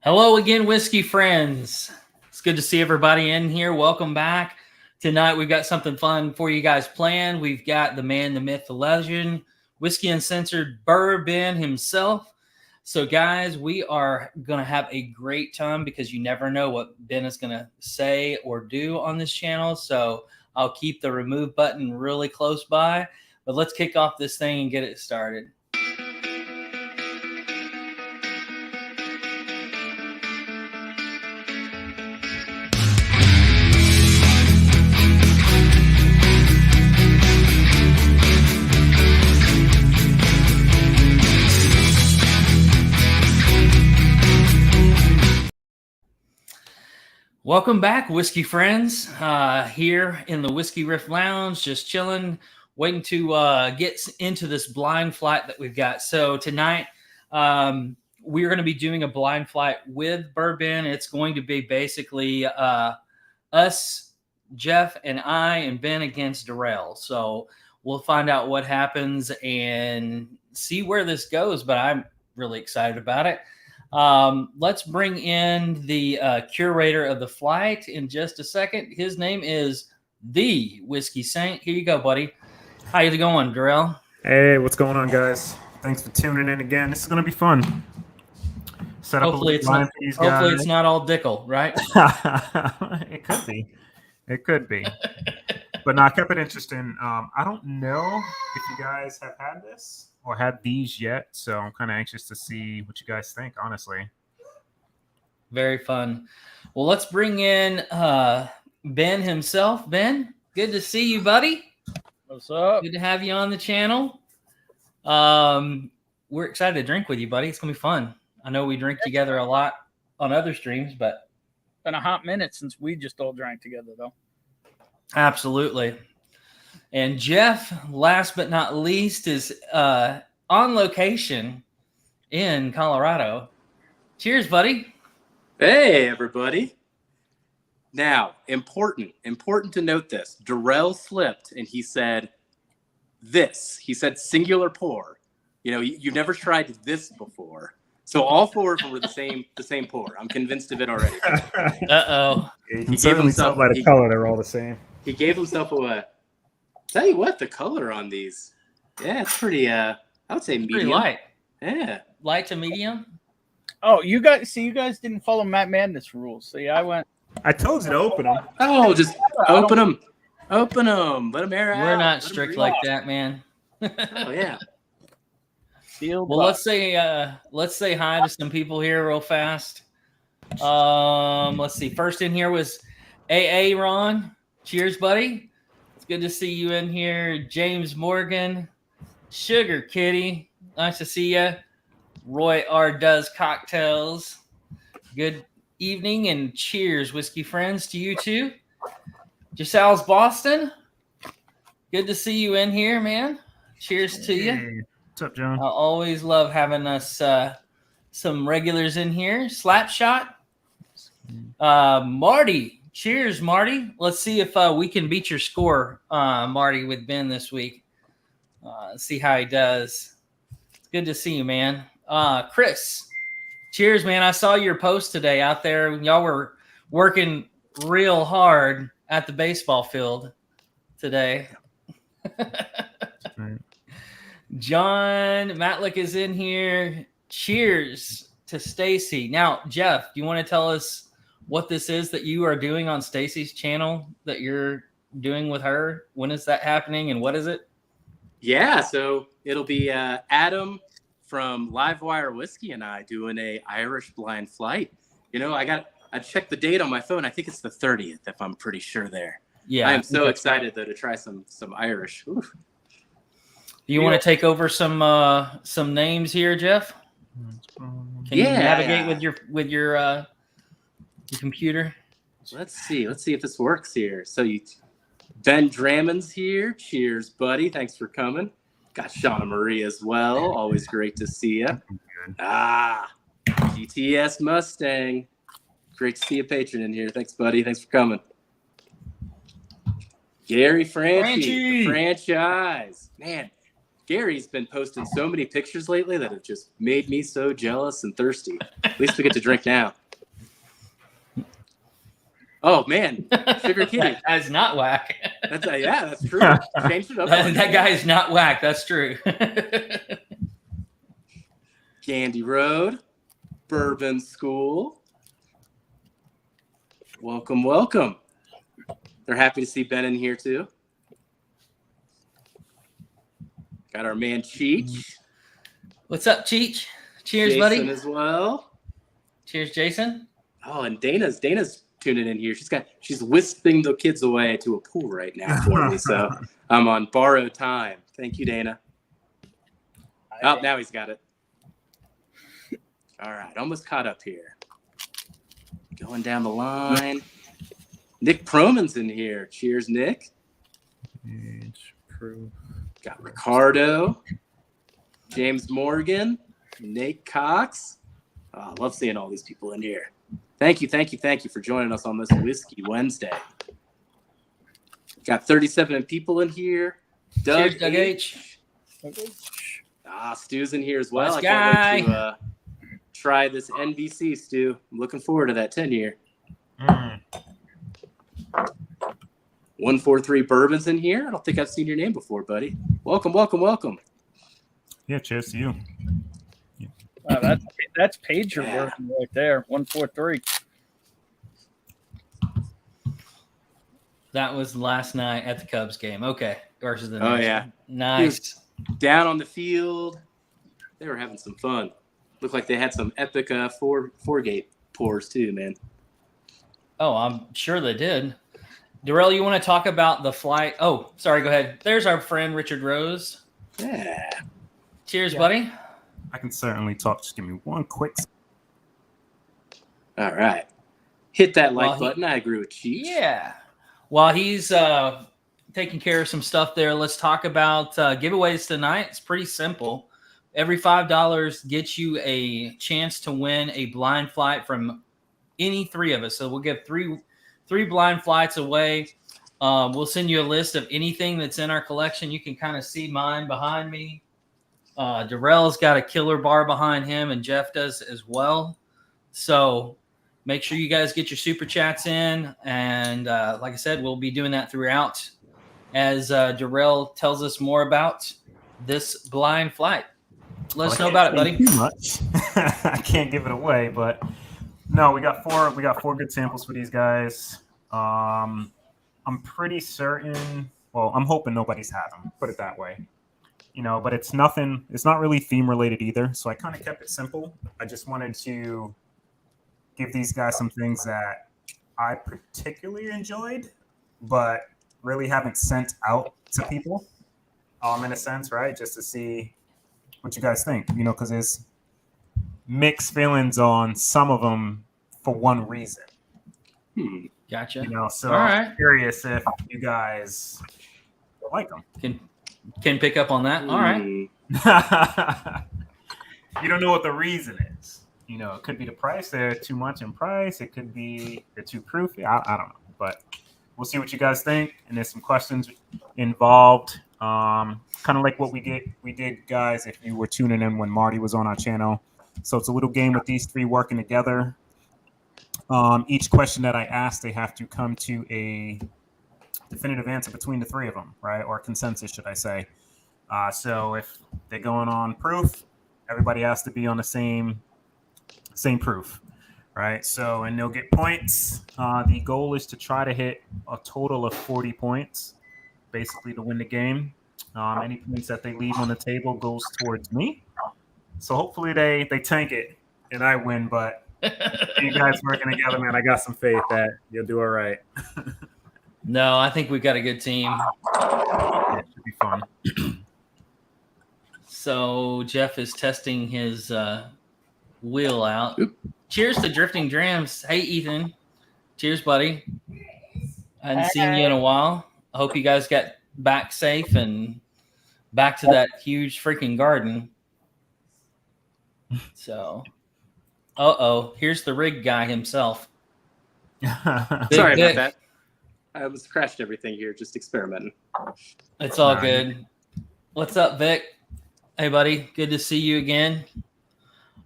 Hello again, whiskey friends. It's good to see everybody in here. Welcome back. Tonight we've got something fun for you guys planned. We've got the man, the myth, the legend, Whiskey Uncensored BourBen himself. So guys, we are going to have a great time because you never know what Ben is going to say or do on this channel. So I'll keep the remove button really close by. But let's kick off this thing and get it started. Welcome back, whiskey friends. Here in the Whiskey Riff Lounge, just chilling, waiting to get into this blind flight that we've got. So tonight, we're going to be doing a blind flight with BourBen. It's going to be basically us, Jeff, and I, and Ben against Durell. So we'll find out what happens and see where this goes. But I'm really excited about it. Let's bring in the curator of the flight in just a second. His name is the Whiskey Saint. Here you go, buddy. How you going, Durell? Hey, what's going on, guys? Thanks for tuning in again. This is going to be fun. Set up hopefully it's not all Dickel, right? It could be. It could be. But no, I kept it interesting. I don't know if you guys have had this or had these yet, so I'm kind of anxious to see what you guys think, honestly. Very fun. Well, let's bring in Ben himself. Ben, good to see you, buddy. What's up? Good to have you on the channel. We're excited to drink with you, buddy. It's going to be fun. I know we drink together a lot on other streams, but it's been a hot minute since we just all drank together, though. Absolutely. And Jeff, last but not least, is on location in Colorado. Cheers, buddy. Hey, everybody. Now, important to note this. Durell slipped and he said this. He said singular pour. You know, you've never tried this before. So all four of them were the same pour. I'm convinced of it already. Uh-oh. He gave himself by the color, they're all the same. He gave himself a tell you what, the color on these, yeah, it's pretty, I would say medium. Pretty light. Yeah. Light to medium? Oh, you guys didn't follow Matt Madness rules. See, I told you to open them. Oh, just open them. Open them. Let them air out. We're not strict like that, man. Oh, yeah. Well, let's say hi to some people here real fast. Let's see. First in here was AA Ron. Cheers, buddy. It's good to see you in here. James Morgan, Sugar Kitty, nice to see you. Roy R. Does Cocktails. Good evening and cheers, whiskey friends, to you too. Giselle's Boston, good to see you in here, man. Cheers to you. What's up, John? I always love having us some regulars in here. Slapshot, Marty. Cheers, Marty. Let's see if we can beat your score, Marty, with Ben this week. See how he does. It's good to see you, man. Chris, cheers, man. I saw your post today out there. Y'all were working real hard at the baseball field today. John Matlick is in here. Cheers to Stacy. Now, Jeff, do you want to tell us what this is that you are doing on Stacy's channel that you're doing with her? When is that happening and what is it? Yeah, so it'll be Adam from Livewire Whiskey and I doing a Irish blind flight. You know, I checked the date on my phone. I think it's the 30th, if I'm pretty sure there. Yeah. I am so excited though to try some Irish. Ooh. Do you want to take over some names here, Jeff? Can you navigate with your computer? Let's see if this works here. So Ben Drammond's here. Cheers, buddy. Thanks for coming. Got Shauna Marie as well. Always great to see you. GTS Mustang. Great to see a patron in here. Thanks, buddy. Thanks for coming. Gary Franchi, the franchise. Man, Gary's been posting so many pictures lately that have just made me so jealous and thirsty. At least we get to drink now. Oh man, Sugar Kitty. That guy's not whack. That's true. Changed it up. That guy is not whack. That's true. Candy Road, Bourbon School. Welcome, welcome. They're happy to see Ben in here too. Got our man Cheech. What's up, Cheech? Cheers, Jason buddy. as well. Cheers, Jason. Oh, and Dana's tuning in here. She's whispering the kids away to a pool right now for me. So I'm on borrowed time. Thank you, Dana. Oh, now he's got it. All right, almost caught up here. Going down the line. Nick Proman's in here. Cheers, Nick. Age proof. Got Ricardo, James Morgan, Nate Cox. Oh, I love seeing all these people in here. Thank you for joining us on this Whiskey Wednesday. Got 37 people in here. Cheers, Doug H. Stu's in here as well. Nice I can't wait to try this NBC, Stu. I'm looking forward to that 10-year. 143 Bourbon's in here. I don't think I've seen your name before, buddy. Welcome. Yeah, cheers to you. Wow, that's pager working right there. 143. That was last night at the Cubs game. Okay, versus the Oh, Nats. yeah. Nice. Down on the field. They were having some fun. Looked like they had some epic four-gate pours too, man. Oh, I'm sure they did. Durell, you want to talk about the flight? Oh, sorry, go ahead. There's our friend Richard Rose. Yeah. Cheers, buddy. I can certainly talk. Just give me one quick. All right. Hit that like button. I agree with Cheech. Yeah. While he's taking care of some stuff there, let's talk about giveaways tonight. It's pretty simple. Every $5 gets you a chance to win a blind flight from any three of us. So we'll give three blind flights away. We'll send you a list of anything that's in our collection. You can kind of see mine behind me. Durell's got a killer bar behind him, and Jeff does as well. So make sure you guys get your super chats in. And like I said, we'll be doing that throughout as Durell tells us more about this blind flight. Let us know about it, buddy. Too much. I can't give it away, but no, we got four good samples for these guys. I'm pretty certain. Well, I'm hoping nobody's had them. Put it that way. But it's not really theme related either. So I kind of kept it simple. I just wanted to give these guys some things that I particularly enjoyed, but really haven't sent out to people. In a sense, right? Just to see what you guys think. Because there's mixed feelings on some of them for one reason. Gotcha. So all right. I'm curious if you guys like them. Can pick up on that. All right. You don't know what the reason is. It could be the price. They're too much in price. It could be they're too proofy. I don't know. But we'll see what you guys think. And there's some questions involved. Kind of like what we did, guys, if you were tuning in when Marty was on our channel. So it's a little game with these three working together. Each question that I ask, they have to come to a definitive answer between the three of them, right? Or consensus, should I say. So if they're going on proof, everybody has to be on the same proof, right? So, and they'll get points. The goal is to try to hit a total of 40 points, basically to win the game. Any points that they leave on the table goes towards me. So hopefully they tank it and I win, but you guys working together, man, I got some faith that you'll do all right. No, I think we've got a good team. It should be fun. So Jeff is testing his wheel out. Cheers to Drifting Drams. Hey, Ethan. Cheers, buddy. I hadn't seen you in a while. I hope you guys got back safe and back to that huge freaking garden. So, here's the rig guy himself. Sorry about that. I was crashed everything here, just experimenting. It's all good. What's up, Vic? Hey, buddy. Good to see you again.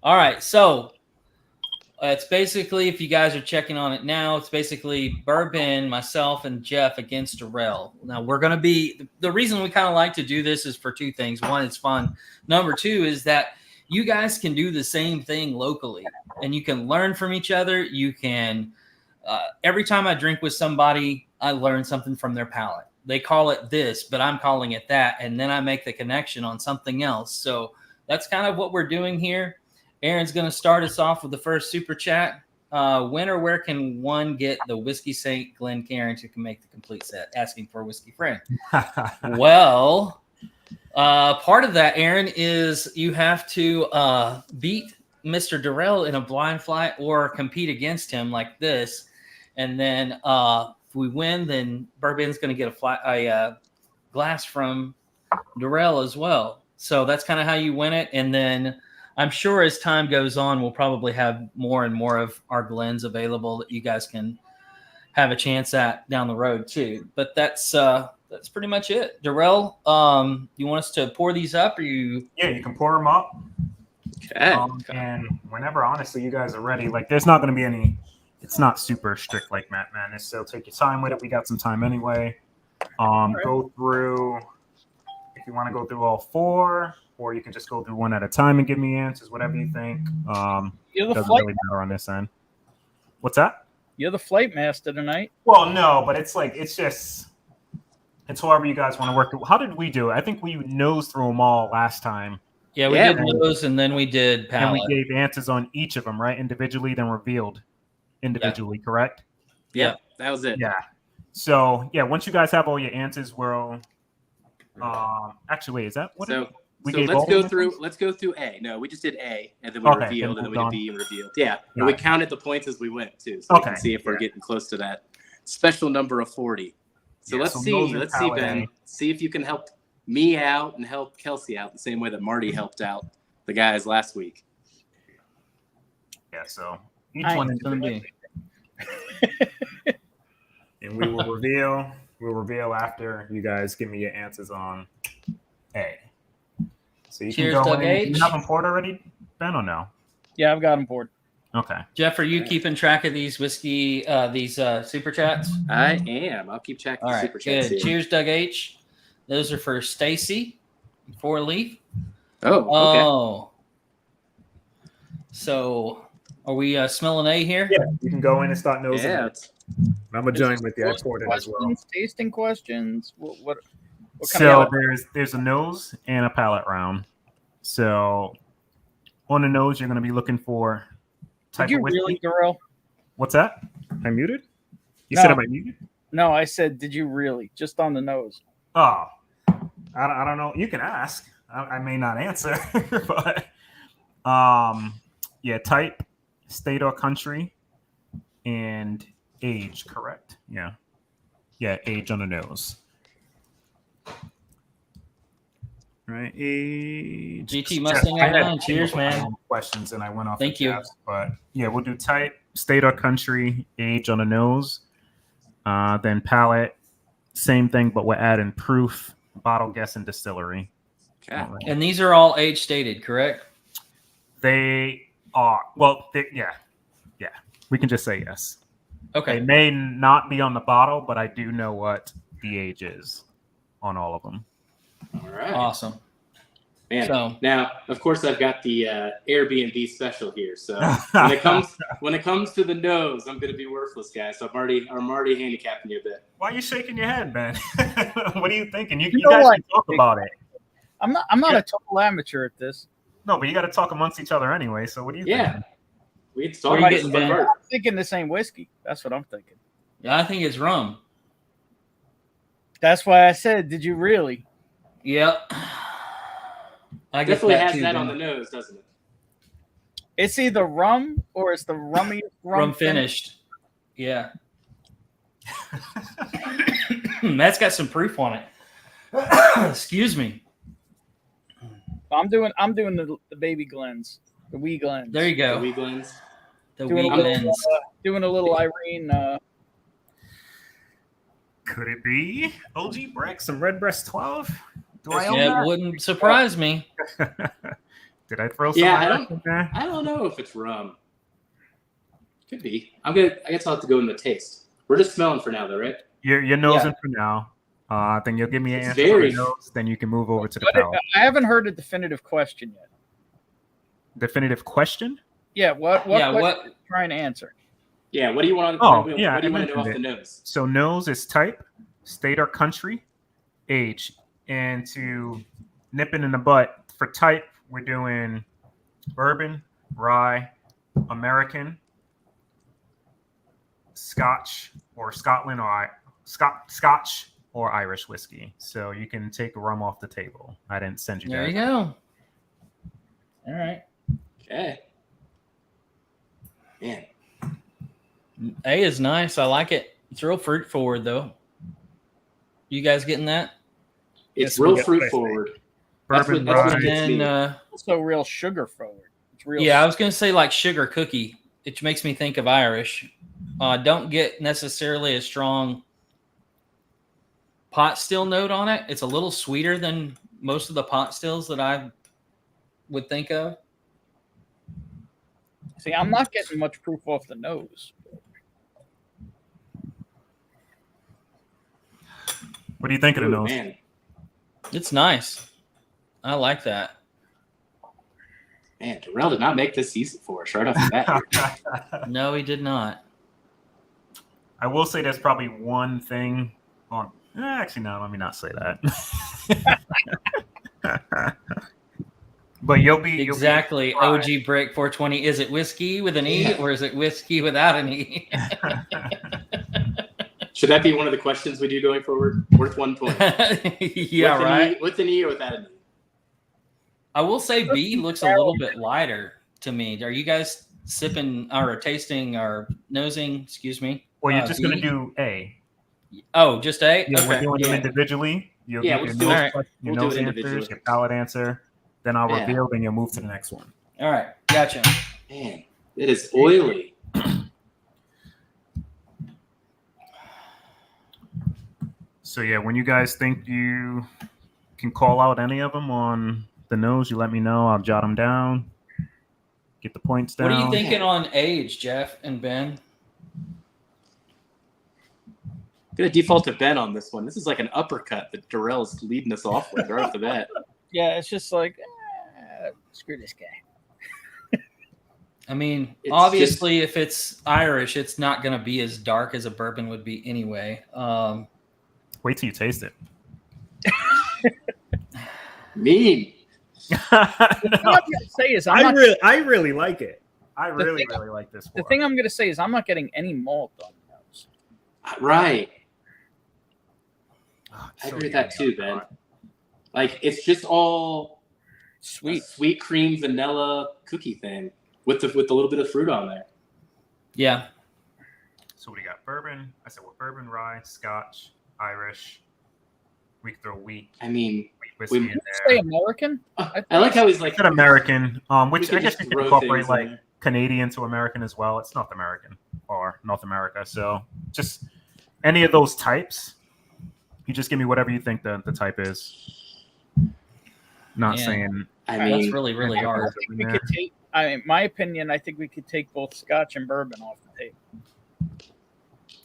All right. So it's basically, if you guys are checking on it now, it's basically BourBen, myself, and Jeff against Durell. Now, we're going to be – the reason we kind of like to do this is for two things. One, it's fun. Number two is that you guys can do the same thing locally, and you can learn from each other. You can every time I drink with somebody, I learn something from their palate. They call it this, but I'm calling it that, and then I make the connection on something else. So that's kind of what we're doing here. Aaron's going to start us off with the first super chat. When or where can one get the Whiskey St. Glencairn to make the complete set? Asking for a whiskey friend. Well, part of that, Aaron, is you have to beat Mr. Durell in a blind flight or compete against him like this. And then if we win, then BourBen's going to get a glass from Durell as well. So that's kind of how you win it. And then I'm sure as time goes on, we'll probably have more and more of our Glens available that you guys can have a chance at down the road too. But that's pretty much it. Durell, you want us to pour these up, or you? Yeah, you can pour them up. Okay. And whenever, honestly, you guys are ready, like there's not going to be any. It's not super strict like Matt Madness, so take your time with it. We got some time anyway. Go through if you want to go through all four, or you can just go through one at a time and give me answers, whatever you think. You're the Doesn't flight. really matter on this end. What's that? You're the flight master tonight. Well, no, but it's however you guys want to work it. How did we do it? I think we nosed through them all last time. Yeah, we did those, and then we did palate. And we gave answers on each of them, right? Individually, then revealed individually, correct? Yeah, that was it. Yeah. So, yeah, once you guys have all your answers, we'll actually, wait, is that what So we let's go through A. No, we just did A, and then we revealed, and then we did B and revealed. Yeah, and we counted the points as we went too, so we can see if we're getting close to that special number of 40. So let's see, Ben. See if you can help me out and help Kelsey out the same way that Marty helped out the guys last week. Yeah, so each one individually. And we will reveal. We'll reveal after you guys give me your answers on A. So you Cheers, can go Doug in. H. You have them poured already, Ben, or no? Yeah, I've got them poured. Okay. Jeff, are you keeping track of these whiskey, these super chats? I am. I'll keep checking the super chats. Good. Cheers, Doug H. Those are for Stacy, 4-leaf. Oh, okay. So are we smelling A here? Yeah, you can go in and start nosing. Yeah. I'm gonna join with you. I poured it as well. Tasting questions. What kind So of there's a nose and a palate round. So on the nose, you're gonna be looking for type Did you of whiskey. really, Durell? What's that? I'm muted? You No. said am I muted? No, I said, did you really? Just on the nose. Oh, I don't know. You can ask. I may not answer, but yeah, type, state or country, and age, correct? Yeah, age on the nose. Right, age. GT Mustang Outline. Cheers, man. Questions, and I went off. Thank you. Tabs, but yeah, we'll do type, state or country, age on the nose, then palate, same thing, but we're adding proof, bottle guess, and distillery. Okay. And these are all age stated, correct? They are. Well, yeah. We can just say yes. Okay. They may not be on the bottle, but I do know what the age is on all of them. All right. Awesome. Man, So- now of course I've got the Airbnb special here. So when it comes to the nose, I'm going to be worthless, guys. So I'm already handicapping you a bit. Why are you shaking your head, Ben? What are you thinking? You know guys what? can talk about it. I'm not a total amateur at this. No, but you got to talk amongst each other anyway. So what do you think? Yeah. We had Where are you getting, Ben? I'm thinking the same whiskey. That's what I'm thinking. Yeah, I think it's rum. That's why I said, did you really? Yep. I get Definitely has too, that Ben. on the nose, doesn't it? It's either rum or it's the rummiest Rum finished. Yeah. That's got some proof on it. Excuse me. I'm doing the baby Glens, the wee Glens. There you go. The wee Glens. The doing wee a little, lens. doing a little Irene. Could it be OG Brick, some Redbreast 12? Do I own It that? wouldn't surprise me. Did I throw some Yeah, Irish in there? I don't know if it's rum. Could be. I guess I'll have to go in the taste. We're just smelling for now, though, right? You're nosing for now. Then you'll give me an It's answer very- for the nose. Then you can move over to the But palate. I haven't heard a definitive question yet. Definitive question? Yeah, what Yeah, question what- are you trying to answer? Yeah. What do you want? Oh, what, yeah, What do you I want to know off mentioned the it. nose? So nose is type, state or country, age, and to nip it in the butt for type, we're doing bourbon, rye, American, Scotch or Scotland or Scotch or Irish whiskey. So you can take rum off the table. I didn't send you There that. you go. All right. Okay. Man, A is nice. I like it. It's real fruit forward, though. You guys getting that? it's Yes, real we got fruit it. forward. Bourbon, that's what rye. gets And me. Also, real sugar forward. It's real. yeah, I was gonna say like sugar cookie. It makes me think of Irish. Don't get necessarily a strong pot still note on it. It's a little sweeter than most of the pot stills that I would think of. See, I'm not getting much proof off the nose. What do you think of the Ooh, nose? man, It's nice. I like that. man, Durell did not make this easy for us right off the bat. No, he did not. I will say there's probably one thing on. Actually, no, let me not say that. But you'll be Exactly. right. OG Break 420. Is it whiskey with an E Yeah. or is it whiskey without an E? Should that be one of the questions we do going forward? Worth 1 point. Yeah, right. With an E or without an E? I will say B looks a little bit lighter to me. Are you guys sipping or tasting or nosing? Excuse me. Well, you're just B? going to do A. Oh, just A? Yeah, we're Okay. doing them Yeah. individually. You'll Yeah, give we'll your do it. nose, Alright. your We'll do nose it answers, individually. your palate answer. Then I'll Yeah. reveal, then you'll move to the next one. All right. Gotcha. Man, it is oily. So yeah, when you guys think you can call out any of them on the nose, you let me know. I'll jot them down. Get the points down. What are you thinking on age, Jeff and Ben? I'm gonna default to Ben on this one. This is like an uppercut that Durell's leading us off with right off the bat. Yeah, it's just like, screw this guy. I mean, It's obviously, if it's Irish, it's not going to be as dark as a bourbon would be anyway. Wait till you taste it. Mean. What I'm gonna say is, I'm not, I really like it. I really like this the one. thing I'm gonna say is, I'm not getting any malt on the nose. Right. Oh, it's I so agree with that yummy. too, Ben. Like it's just all Sweet. a sweet cream vanilla cookie thing with the little bit of fruit on there. Yeah. So we got bourbon. I said, well, bourbon, rye, Scotch, Irish. We could throw wheat I mean, whiskey we- in Say there. American. I like how he's like I said American, we which could I guess just you can throw incorporate things in like there. Canadian to American as well. It's North American or North America. So just any of those types. You just give me whatever you think the type is. Not Yeah. saying I That's mean, really, really I hard. think we could take. I mean, my opinion, I think we could take both Scotch and bourbon off the table.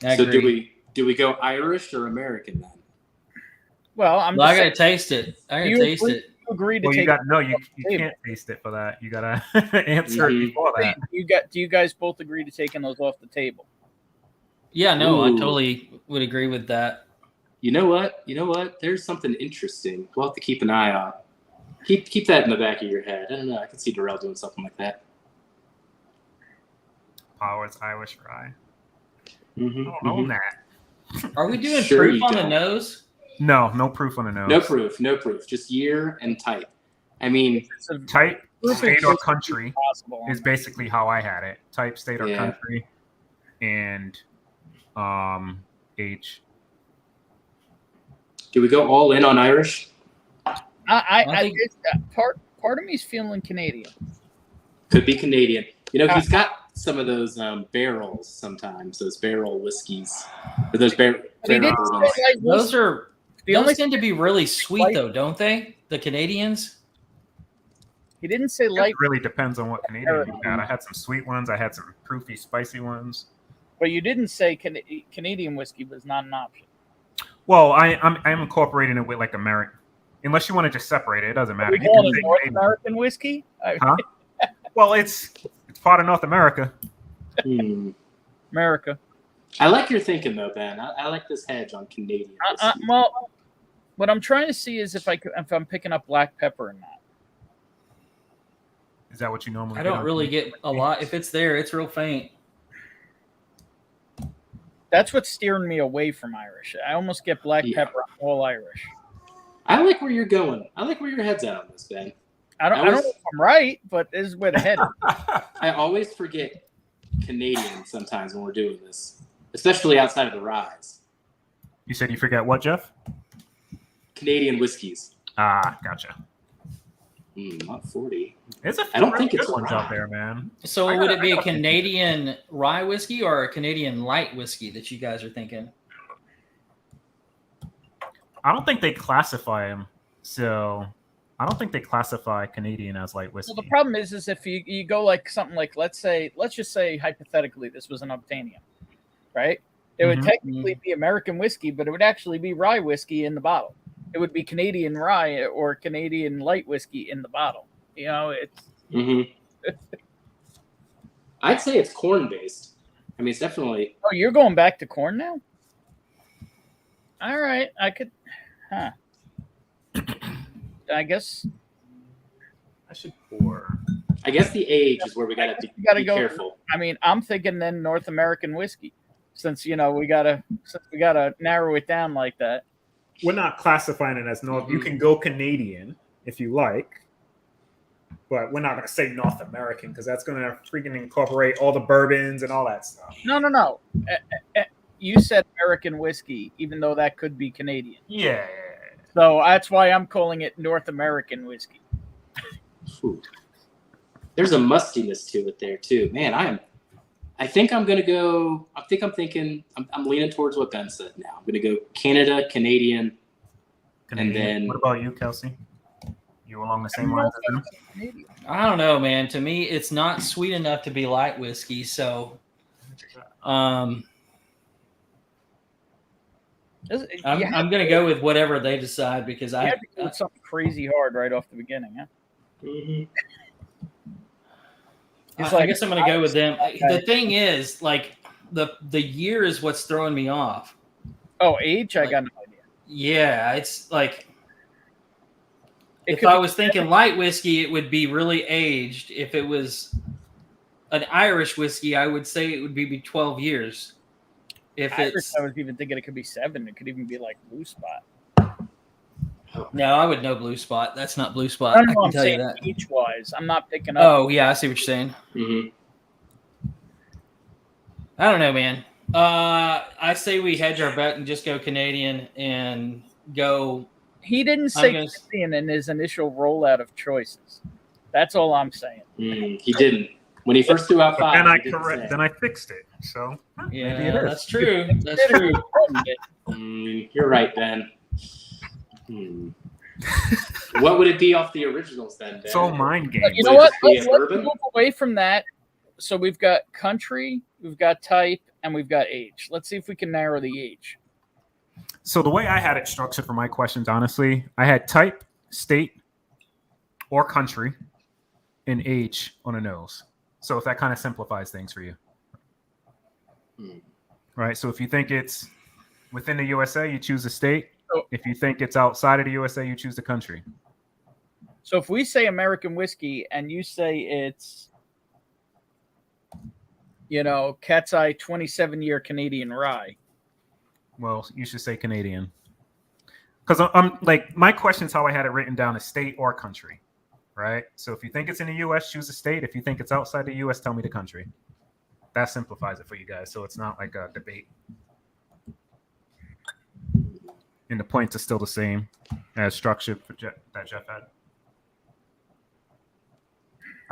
I so agree. do we go Irish or American then? Well, I'm. Well, I just got to taste it. I got to You taste agree- it. agree to well, you take. got no, you off the table. can't taste it for that. You gotta answer it Mhm. before that. Do you guys both agree to taking those off the table? Yeah, no, I Ooh. totally would agree with that. You know what? There's something interesting. We'll have to keep an eye on. Keep that in the back of your head. I don't know. I can see Durell doing something like that. Powers Irish rye. Mm-hmm, I don't own that. Are we doing Sure proof you on the don't. nose? No proof on the nose. No proof. Just year and type. I mean, It's a Type, proof state is or just country possible. is basically how I had it. Type, state or Yeah. country, and age. do we go all in on Irish? I think- Part of me's feeling Canadian. Could be Canadian. He's got some of those barrels sometimes. Those barrel whiskeys or those barrel. But he didn't bourbons. say light Those whiskey. are Those tend to be really sweet, though, don't they? The Canadians. He didn't say light, It really depends on what Canadian you had. I had some sweet ones. I had some proofy, spicy ones. but you didn't say Canadian whiskey was not an option. Well, I'm incorporating it with like American. Unless you want to just separate it, it doesn't matter. We call it North American whiskey? Huh? Well, it's part of North America. America. I like your thinking though, Ben. I like this hedge on Canadian. Well, what I'm trying to see is if I'm picking up black pepper or not. Is that what you normally? I don't really get a lot. If it's there, it's real faint. That's what's steering me away from Irish. I almost get black pepper on all Irish. I like where you're going. I like where your head's at on this, Ben. I don't know if I'm right, but this is where the head is. I always forget Canadian sometimes when we're doing this, especially outside of the ryes. You said you forget what, Jeff? Canadian whiskeys. Ah, gotcha. Not 40. I don't think it's ones out there, man. So would it be a Canadian rye whiskey or a Canadian light whiskey that you guys are thinking? I don't think they classify them. So I don't think they classify Canadian as light whiskey. Well, the problem is if you go like something like, let's just say hypothetically this was an Obtanium, right? It would technically be American whiskey, but it would actually be rye whiskey in the bottle. It would be Canadian rye or Canadian light whiskey in the bottle. You know, it's. I'd say it's corn based. I mean, it's definitely. Oh, you're going back to corn now? All right, I could. Huh. I guess. I should pour. I guess the age is where we gotta be careful. I mean, I'm thinking then North American whiskey, since we gotta narrow it down like that. We're not classifying it as North. You can go Canadian if you like, but we're not going to say North American because that's going to freaking incorporate all the bourbons and all that stuff. No. You said American whiskey, even though that could be Canadian. Yeah. So that's why I'm calling it North American whiskey. There's a mustiness to it there too, man. I think I'm gonna go. I'm leaning towards what Ben said. Now I'm gonna go Canada, Canadian, and then. What about you, Kelsey? You along the same lines as them? I don't know, man. To me, it's not sweet enough to be light whiskey. So, I'm gonna go with whatever they decide because I did something crazy hard right off the beginning, huh? I guess I'm going to go with them. The thing is, like, the year is what's throwing me off. Oh, age? I got no idea. Yeah, it's like if I was thinking light whiskey, it would be really aged. If it was an Irish whiskey, I would say it would be 12 years. If Irish, it's, I was even thinking it could be 7. It could even be like Blue Spot. No, I would know Blue Spot. That's not Blue Spot. I don't know. I I'm can tell you saying that. age-wise, I'm not picking up. Oh yeah, I see what you're saying. I don't know, man. I say we hedge our bet and just go Canadian and go. He didn't say Canadian in his initial rollout of choices. That's all I'm saying. He didn't. When he first threw out 5, then I fixed it. So yeah, that's true. That's true. You're right, Ben. What would it be off the originals then, Ben? It's all mind games. You know what? Let's move away from that. So we've got country, we've got type, and we've got age. Let's see if we can narrow the age. So the way I had it structured for my questions, honestly, I had type, state, or country, and age on a nose. So if that kind of simplifies things for you. Right? So if you think it's within the USA, you choose the state. If you think it's outside of the USA, you choose the country. So if we say American whiskey and you say it's, Cat's Eye 27-year Canadian rye. Well, you should say Canadian. Because I'm like, my question is how I had it written down is state or country, right? So if you think it's in the US, choose the state. If you think it's outside the US, tell me the country. That simplifies it for you guys. So it's not like a debate. And the points are still the same as structured for that Jeff had.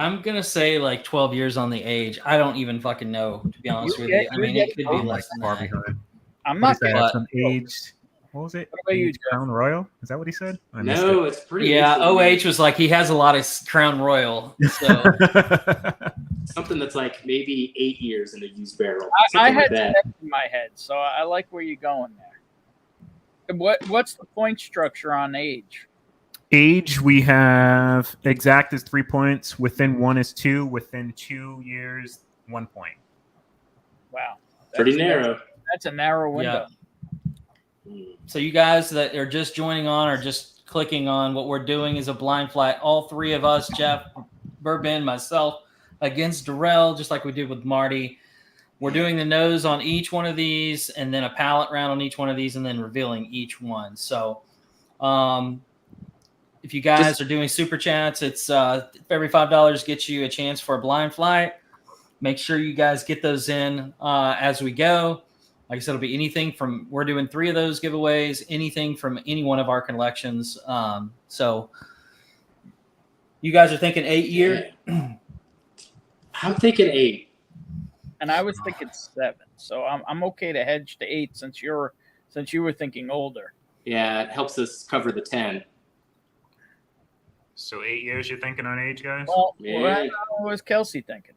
I'm going to say like 12 years on the age. I don't even fucking know, to be honest with you. I mean, it could be less than that. I'm not some aged What was it? What about you, Age Crown Royal? Is that what he said? I missed No, it's pretty. Yeah, recent. OH was like he has a lot of Crown Royal. So it. Something that's like maybe 8 years in a used barrel. I Something like had that. 10 in my head, so I like where you're going there. What's the point structure on age? Age, we have exact is 3 points. Within 1 is 2. Within 2 years, 1 point. Wow, Pretty narrow. That's a narrow window. So you guys that are just joining on or just clicking on, what we're doing is a blind flight. All three of us, Jeff, BourBen, myself, against Durell, just like we did with Marty. We're doing the nose on each one of these, and then a palette round on each one of these, and then revealing each one. So if you guys are doing super chats, it's every $5 gets you a chance for a blind flight. Make sure you guys get those in as we go. Like I said, it'll be anything from, we're doing 3 of those giveaways, anything from any one of our collections. So you guys are thinking 8 year? Yeah. I'm thinking 8. And I was thinking 7. So I'm okay to hedge to 8 since you were thinking older. Yeah, it helps us cover the 10. So 8 years you're thinking on age, guys? Well, Yeah. what was Kelsey thinking?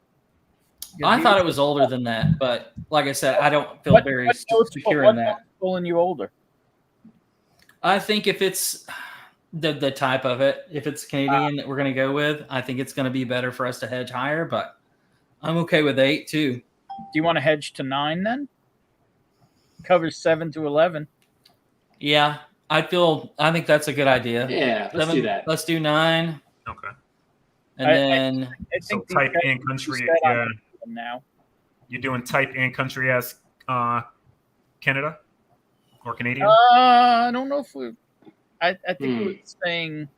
I thought it was older than that, but like I said, I don't feel very secure in that. What's pulling you older? I think if it's the type of it, if it's Canadian that we're going to go with, I think it's going to be better for us to hedge higher, but I'm okay with 8 too. Do you want to hedge to 9 then? Covers 7 to 11. Yeah, I think that's a good idea. Yeah, let's do that. Let's do 9. Okay. And then I So think type in country. Yeah. Now. You're doing type in country as Canada or Canadian? I don't know if we. I think we're saying.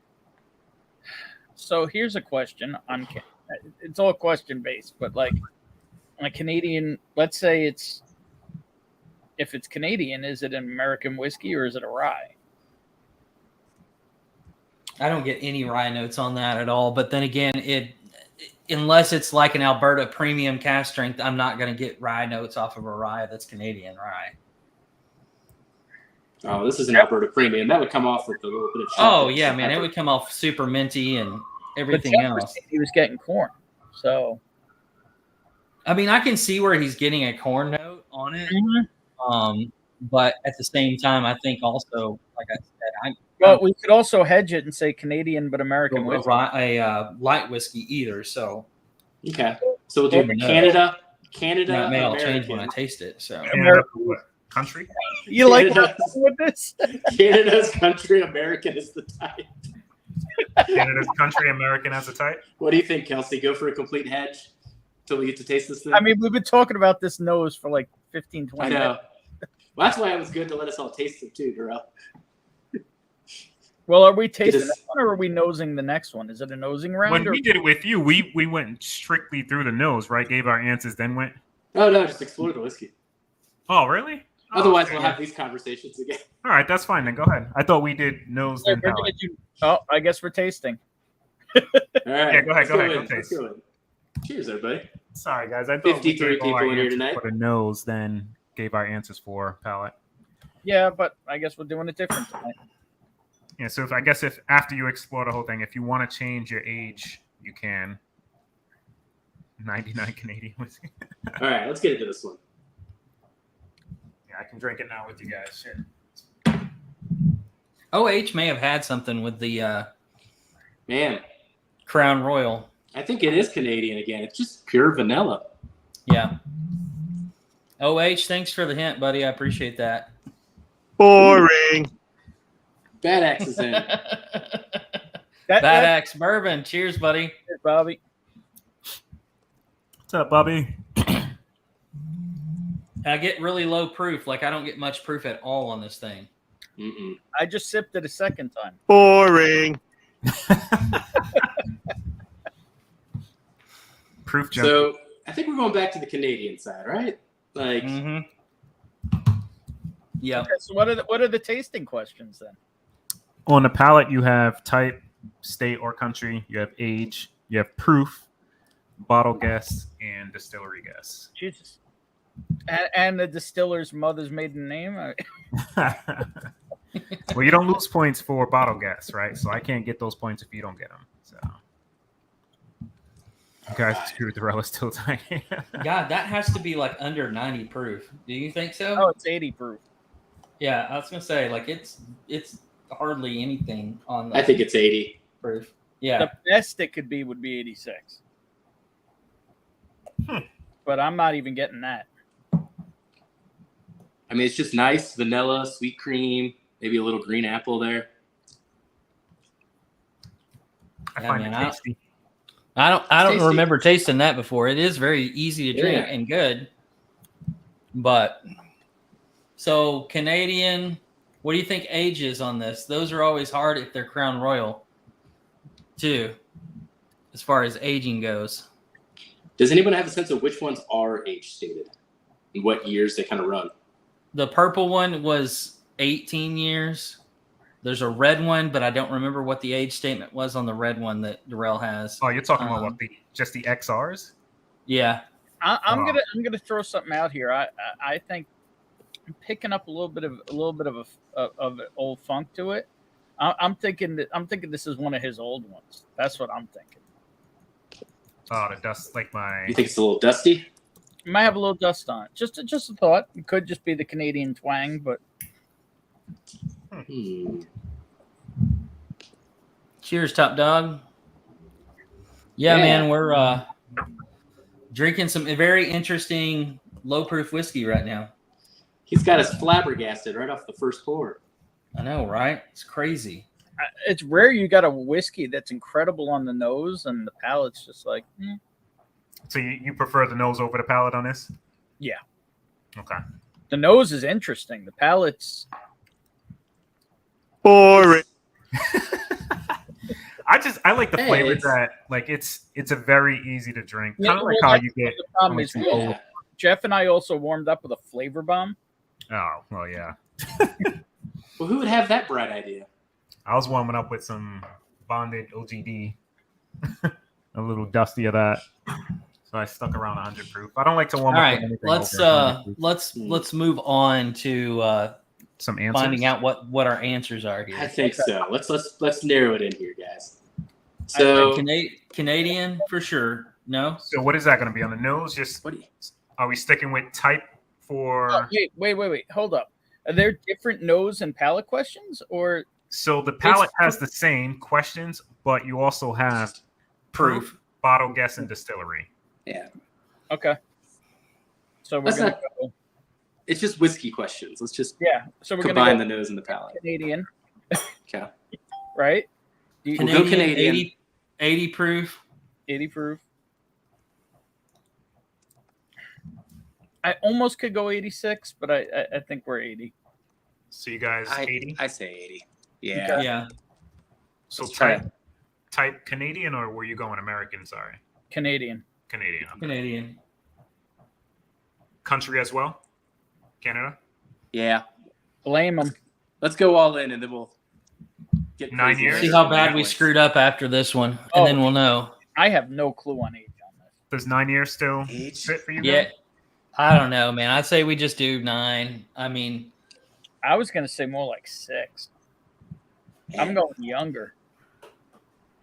So here's a question on. It's all question based, but like on a Canadian, let's say if it's Canadian, is it an American whiskey or is it a rye? I don't get any rye notes on that at all. But then again, unless it's like an Alberta premium cast strength, I'm not going to get rye notes off of a rye that's Canadian rye. Oh, this is an Alberta premium. That would come off with a little bit of Oh, yeah, man. It would come off super minty and everything else. He was getting corn. So, I mean, I can see where he's getting a corn note on it. mm-hmm. But at the same time, I think also, like I said, well, we could also hedge it and say Canadian but American whiskey. A light whiskey either. So okay, so we'll do Canada. That may all change when I taste it. So Canada, what country? You like with this? Canada's country, American is the type. Canada's country, American as a type. What do you think, Kelsey? Go for a complete hedge until we get to taste this thing. I mean, we've been talking about this nose for like 15, 20 I know. minutes. Well, that's why it was good to let us all taste it too, Durell. Well, are we tasting this one or are we nosing the next one? Is it a nosing round? When we did it with you, we went strictly through the nose, right? Gave our answers, then went. Oh no, just explore the whiskey. Oh, really? Otherwise, we'll have these conversations again. All right, that's fine. Then go ahead. I thought we did nose then palate. Oh, I guess we're tasting. All right. Yeah, go ahead. Go ahead. Let's Taste. go in. Cheers, everybody. Sorry, guys. I thought 53 people in here tonight. For the nose, then gave our answers for palate. Yeah, but I guess we're doing it different tonight. Yeah, so if after you explore the whole thing, if you want to change your age, you can. 99 Canadian whiskey. All right, let's get into this one. Yeah, I can drink it now with you guys. Shit. OH may have had something with the Man, Crown Royal. I think it is Canadian again. It's just pure vanilla. Yeah. OH, thanks for the hint, buddy. I appreciate that. Boring. Bad Axe is in. Bad Axe bourbon. Cheers, buddy. Cheers, Bobby. What's up, Bobby? I get really low proof. Like I don't get much proof at all on this thing. Mm-mm. I just sipped it a second time. Boring. Proof jump. So I think we're going back to the Canadian side, right? Like, Yeah. Okay, so what are the tasting questions then? On the palate, you have type, state or country. You have age. You have proof, bottle guess, and distillery guess. Jesus. And the distiller's mother's maiden name? Well, you don't lose points for bottle guess, right? So I can't get those points if you don't get them. So, guys, screw Durell is still tiny. God, that has to be like under 90 proof. Do you think so? Oh, it's 80 proof. Yeah, I was gonna say like it's hardly anything on the I think it's 80. proof. Yeah. The best it could be would be 86. But I'm not even getting that. I mean, it's just nice vanilla, sweet cream, maybe a little green apple there. I Yeah, find man, it tasty. I don't Tasty. remember tasting that before. It is very easy to drink Yeah. and good. But so Canadian, what do you think age is on this? Those are always hard if they're Crown Royal too, as far as aging goes. Does anyone have a sense of which ones are age stated and what years they kind of run? The purple one was 18 years. There's a red one, but I don't remember what the age statement was on the red one that Durell has. Oh, you're talking about what just the XRs? Yeah. I'm gonna throw something out here. I think I'm picking up a little bit of an old funk to it. I'm thinking this is one of his old ones. That's what I'm thinking. Oh, the dust like my. You think it's a little dusty? It might have a little dust on it. Just a thought. It could just be the Canadian twang, but Cheers, Top Dog. Yeah, man, we're drinking some very interesting low proof whiskey right now. He's got us flabbergasted right off the first pour. I know, right? It's crazy. it's rare you got a whiskey that's incredible on the nose and the palate's just like. So you prefer the nose over the palate on this? Yeah. Okay. The nose is interesting. The palate's Boring. I like the Hey, flavor it's- that like it's a very easy to drink. Yeah, Kind of like well, how that's you get. the problem is Yeah. Jeff and I also warmed up with a flavor bomb. Oh well, yeah. Well, who would have that bright idea? I was warming up with some bonded OGD, a little dusty of that. So I stuck around 100 proof. I don't like to warm All up right, with anything let's over 100 proof. let's move on to Some answers. finding out what our answers are I here. think so. Let's narrow it in here, guys. So Canadian for sure. No. So what is that going to be on the nose? Just what do you? are we sticking with type for? Oh, wait. Hold up. Are there different nose and palate questions, or So the palette has the same questions, but you also have proof, bottle guess, and distillery. Yeah, okay? So we're Let's gonna not- go. it's just whiskey questions. Let's just Yeah. So we're combine gonna the nose and the palate. go Canadian, Okay. right? We'll Canadian, go Canadian. 80 proof. 80 proof. I almost could go 86, but I think we're 80. So you guys 80. I say 80. Yeah. Okay. Yeah. So Let's try type Canadian, or were you going American? Sorry, Canadian. Canadian. Okay. Canadian. Country as well. Canada. Yeah. Blame them. Let's go all in, and then we'll get 9 crazy. years? See how bad we screwed up after this one, and Oh. then we'll know. I have no clue on age on this. Does 9 years still Age? fit for you? Yeah. guys? I don't know, man. I'd say we just do 9. I mean, I was gonna say more like 6. I'm going younger.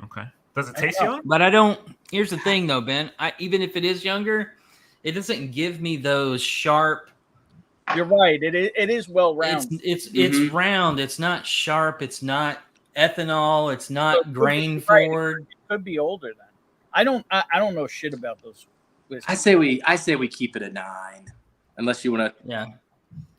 Okay. Does it taste young? but I don't. Here's the thing, though, Ben. Even if it is younger, it doesn't give me those sharp. You're right. It is well rounded. It's Mhm. round. It's not sharp. It's not ethanol. It's So not it could be grain right. forward. It could be older then. I don't know shit about those. I say we keep it at 9, unless you want to. Yeah,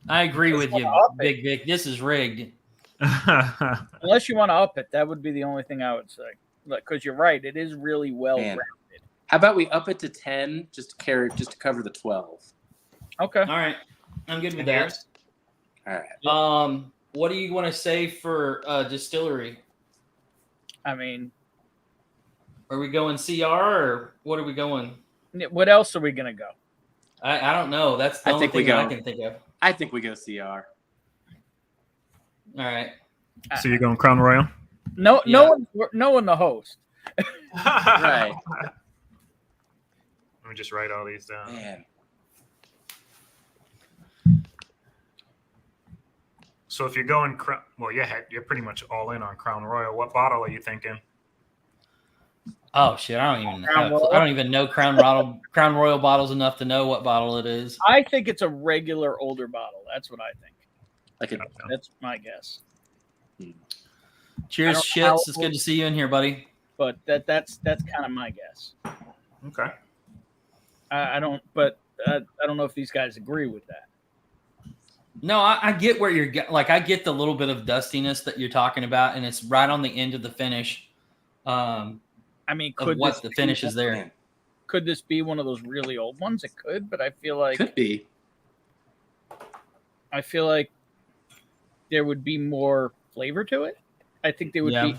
I agree Just with you, wanna up it. Big Vic. This is rigged. Unless you want to up it, that would be the only thing I would say. Because you're right, it is really well Man. rounded. How about we up it to 10, just to cover the 12? Okay. All right, I'm good with that. All right. What do you want to say for distillery? I mean, Are we going CR or what are we going? what else are we gonna go? I don't know. That's the I only think we thing that I go. can think of. I think we go CR. All right. So you're going Crown Royal? No, Yeah. no one the host. Right. Let me just write all these down. Man. So if you're going, you're pretty much all in on Crown Royal. What bottle are you thinking? Oh shit! I don't even know Crown Royal bottles enough to know what bottle it is. I think it's a regular older bottle. That's what I think. That's my guess. Cheers, shits! It's good to see you in here, buddy. But that's kind of my guess. Okay. I don't know if these guys agree with that. No, I get where you're like. I get the little bit of dustiness that you're talking about, and it's right on the end of the finish. I mean, could what the finish is there? Could this be one of those really old ones? It could, but I feel like could be. I feel like there would be more flavor to it. I think there would be,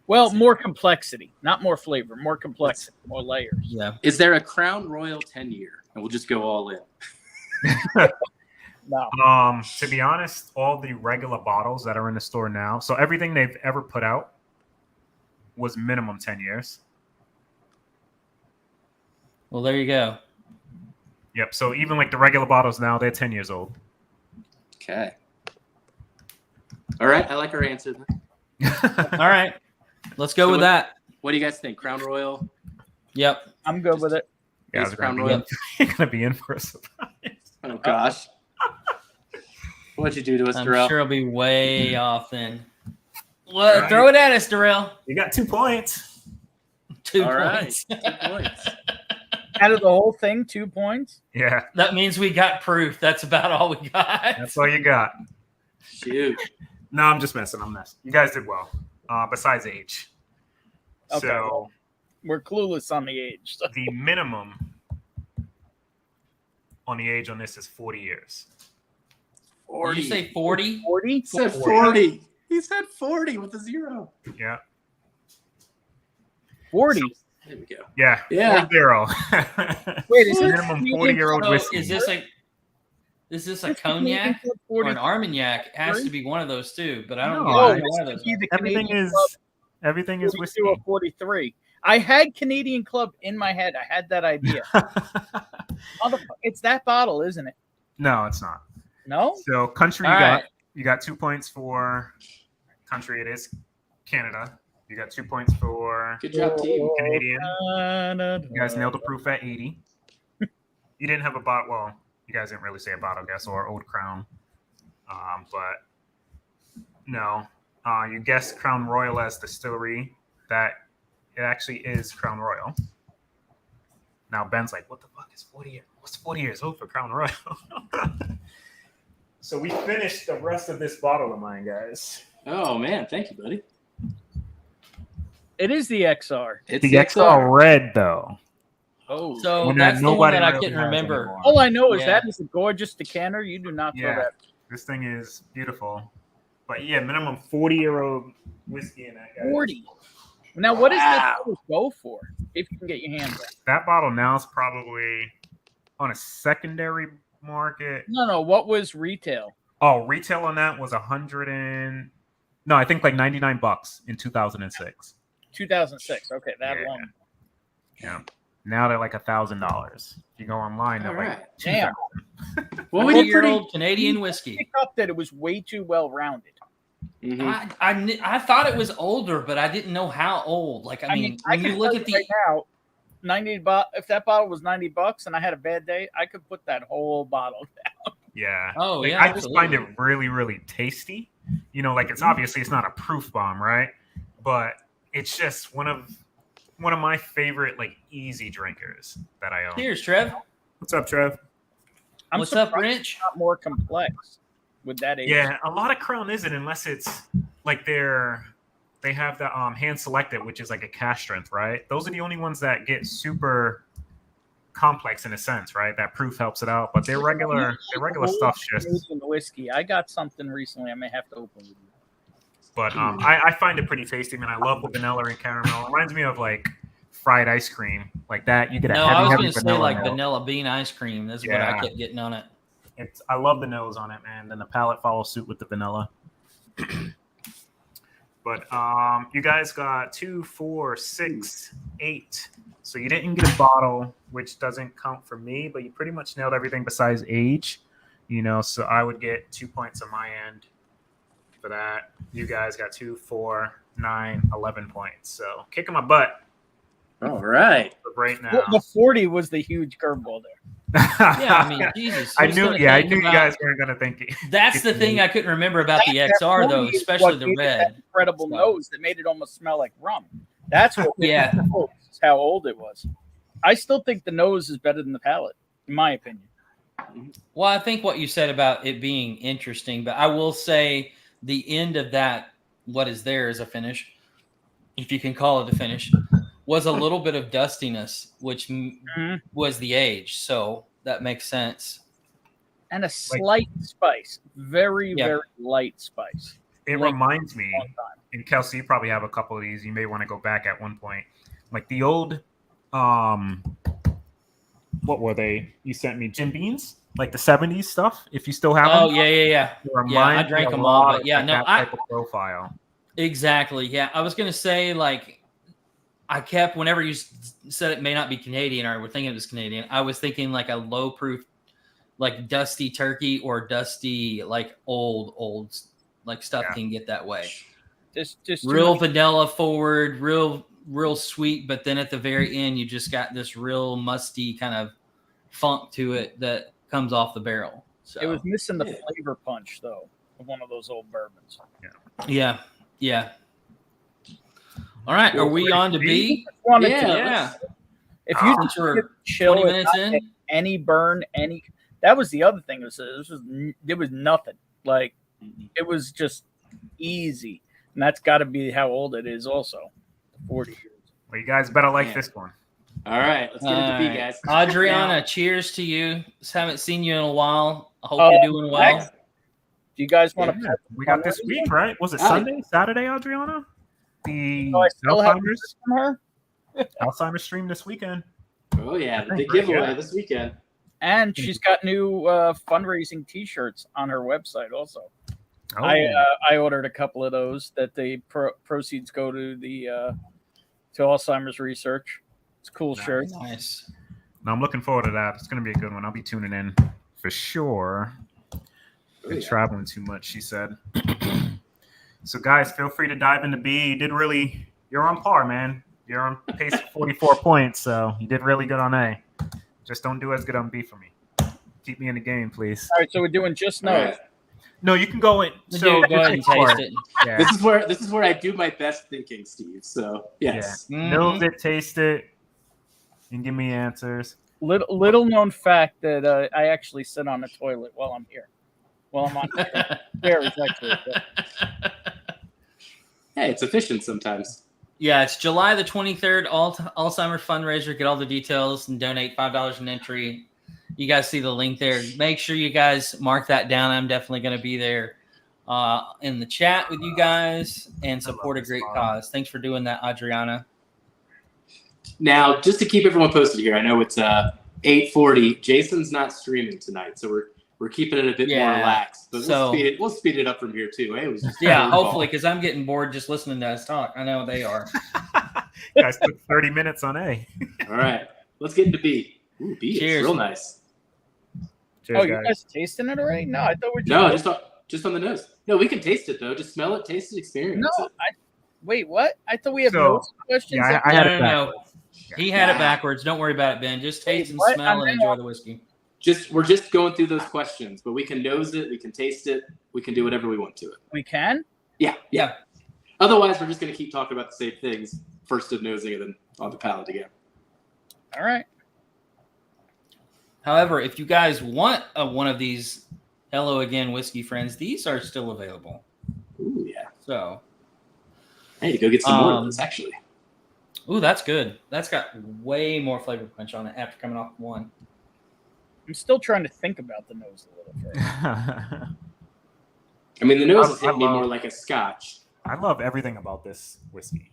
more complexity, not more flavor, more complexity, more layers. Yeah. Is there a Crown Royal 10-year? And we'll just go all in. No. To be honest, all the regular bottles that are in the store now, so everything they've ever put out was minimum 10 years. Well, there you go. Yep. So even like the regular bottles now, they're 10 years old. Okay. All right. I like our answer. All right. Let's go with that. What do you guys think? Crown Royal? Yep. I'm good with it. Yeah, Crown Royal. You're going to be in for a surprise. Oh, gosh. What'd you do to us, I'm Durell? sure I'll be way off then. Well, right. Throw it at us, Durell. You got 2 points. 2 All points. Right. 2 points. Out of the whole thing, 2 points? Yeah. That means we got proof. That's about all we got. That's all you got. Shoot. No, I'm just messing. You guys did well, besides age. Okay. So we're clueless on the age. So. The minimum on the age on this is 40 years. 40. Did you say 40? 40? He said 40. He said 40 with a 0. Yeah. 40. There we go. Yeah. Yeah. 0. Wait, is minimum 40-year-old whiskey? Is this a cognac or an Armagnac? It has to be one of those two, but I don't know one of those. Everything is whiskey. 43. I had Canadian Club in my head. I had that idea. It's that bottle, isn't it? No, it's not. No? So country, you got 2 points for country. It is Canada. You got 2 points for good job, team. Canadian. You guys nailed the proof at 80. You didn't have a bottle. Well, you guys didn't really say a bottle guess or Old Crown. But no. You guessed Crown Royal as distillery. That it actually is Crown Royal. Now Ben's like, what the fuck is 40 years? What's 40 years old for Crown Royal? So we finished the rest of this bottle of mine, guys. Oh, man. Thank you, buddy. It is the XR. It's the XR red, though. Oh, so that's the one that I couldn't remember. All I know is that is a gorgeous decanter. You do not throw that. This thing is beautiful. But yeah, minimum 40-year-old whiskey in that, guys. 40. Now, what does that go for? If you can get your hands on it. That bottle now is probably on a secondary market. No. What was retail? Oh, retail on that was $100 I think like $99 in 2006. 2006. Okay, that long. Yeah. Now they're like $1,000. If you go online, they're like damn. Well, we did pretty Canadian whiskey. Pick up that it was way too well rounded. Mm-hmm. I thought it was older, but I didn't know how old. Like I mean when you look at the right now, $90. If that bottle was $90 and I had a bad day, I could put that whole bottle down. Yeah. Oh yeah. I just find it really, really tasty. You know, like it's obviously it's not a proof bomb, right? But it's just one of my favorite like easy drinkers that I own. Cheers, Trev. What's up, Trev? What's up, Rich? Not more complex with that age. Yeah, a lot of Crown isn't unless it's like they have the hand selected, which is like a cash strength, right? Those are the only ones that get super complex in a sense, right? That proof helps it out, but their regular stuff's just whiskey. I got something recently. I may have to open with you. But I find it pretty tasty, man. I love the vanilla and caramel. It reminds me of like fried ice cream, like that. You get a I was heavy going to say vanilla like note. vanilla bean ice cream. That's what I kept getting on it. I love the nose on it, man. Then the palate follows suit with the vanilla. But you guys got 2, 4, 6, 8. So you didn't get a bottle, which doesn't count for me, but you pretty much nailed everything besides age. You know, so I would get 2 points on my end. for that. You guys got 2, 4, 9, 11 points. So kicking my butt. All right. Right now. Well, the 40 was the huge curveball there. Yeah, I mean, Jesus. I who's knew. gonna Yeah, I think knew you about- guys weren't gonna think it. That's the thing I couldn't remember about the XR though, 40 is especially what the gave it that red. incredible So- nose that made it almost smell like rum. That's what Yeah. is how old it was. I still think the nose is better than the palate, in my opinion. Well, I think what you said about it being interesting, but I will say the end of that, what is there as a finish, if you can call it a finish, was a little bit of dustiness, which was the age. So that makes sense. And a slight spice, very light spice. It reminds me, and Kelsey, you probably have a couple of these. You may want to go back at one point, like the old, what were they? You sent me Jim Beans, like the '70s stuff. If you still have them. Oh yeah. I drank them all, but yeah, no, that type of profile. Exactly. Yeah, I was gonna say like I kept whenever you said it may not be Canadian or we're thinking it was Canadian. I was thinking like a low proof, like dusty turkey or dusty like old like stuff can get that way. Just real vanilla forward, real sweet, but then at the very end you just got this real musty kind of funk to it that comes off the barrel. So it was missing the flavor punch though of one of those old bourbons. Yeah. All right, are we on to B? Yeah. If you just chill 20 minutes in, any burn, that was the other thing. There was nothing. Like it was just easy, and that's got to be how old it is. Also, 40 years. Well, you guys better like this one. All right, let's get into B, guys. Adriana, cheers to you. Just haven't seen you in a while. I hope you're doing well. Do you guys want to? We got this week, right? Was it Sunday, Saturday, Adriana? The Alzheimer's from her. Alzheimer's stream this weekend. Oh yeah, the big giveaway this weekend. And she's got new fundraising T-shirts on her website. Also, I ordered a couple of those. That the proceeds go to the to Alzheimer's research. It's cool shirts. Nice. No, I'm looking forward to that. It's going to be a good one. I'll be tuning in for sure. Been traveling too much, she said. So, guys, feel free to dive into B. You're on par, man. You're on pace for 44 points, so you did really good on A. Just don't do as good on B for me. Keep me in the game, please. All right, so we're doing just nose. Right. No, you can go in. So go ahead and taste it. Yeah. This is where I do my best thinking, Steve. So yes, Nose it, taste it, and give me answers. Little known fact that I actually sit on the toilet while I'm here. While I'm on here. Hey, it's efficient sometimes. Yeah, it's July the 23rd, Alzheimer's fundraiser. Get all the details and donate $5 an entry. You guys see the link there. Make sure you guys mark that down. I'm definitely going to be there in the chat with you guys and support a great cause. Thanks for doing that, Adriana. Now, just to keep everyone posted here, I know it's 8:40. Jason's not streaming tonight, so we're keeping it a bit more relaxed. But we'll speed it up from here too. It was just hopefully, because I'm getting bored just listening to us talk. I know they are. You guys took 30 minutes on A. All right, let's get into B. Ooh, B Cheers. is real nice. Cheers, you guys tasting it already? No, I thought we just on the nose. No, we can taste it though. Just smell it, taste it, experience it. Wait, what? I thought we have nose questions. Yeah, I had it backwards. He had it backwards. Don't worry about it, Ben. Just taste and smell and enjoy the whiskey. We're just going through those questions, but we can nose it, we can taste it, we can do whatever we want to it. We can? Yeah. Otherwise, we're just going to keep talking about the same things, first of nosing and then on the palate again. All right. However, if you guys want one of these Hello Again whiskey friends, these are still available. Ooh, yeah. So I need to go get some more of those, actually. Ooh, that's good. That's got way more flavor punch on it after coming off one. I'm still trying to think about the nose a little further. I mean, the nose is hitting me more like a scotch. I love everything about this whiskey.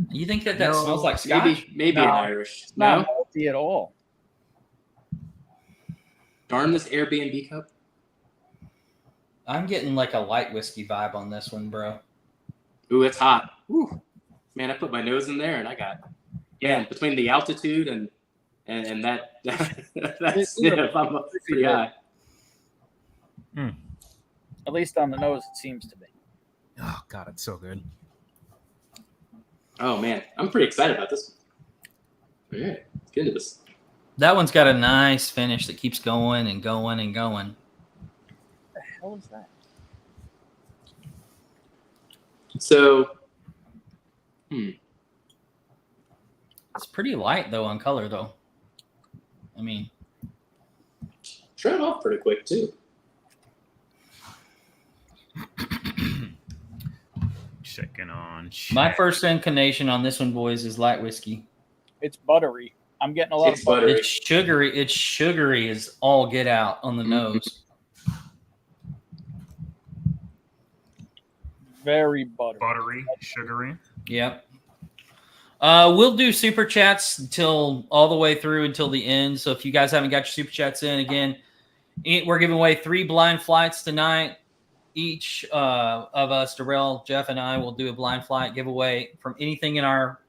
You think that smells like scotch? Maybe an Irish. Not malty at all. Darn this Airbnb cup. I'm getting like a light whiskey vibe on this one, bro. Ooh, it's hot. Ooh. Man, I put my nose in there and I got between the altitude and that's I'm up pretty high. At least on the nose, it seems to be. Oh God, it's so good. Oh man, I'm pretty excited about this one. All right, let's get into this. That one's got a nice finish that keeps going and going and going. What the hell is that? So, It's pretty light though on color though. I mean, try it off pretty quick too. Checking on. my first inclination on this one, boys, is light whiskey. It's buttery. I'm getting a lot It's of butter. buttery. It's sugary as all get out on the nose. Very buttery. Buttery, sugary. Yep. We'll do super chats until all the way through until the end. So if you guys haven't got your super chats in, again, we're giving away 3 blind flights tonight. Each of us, Durell, Jeff, and I, will do a blind flight giveaway from anything in our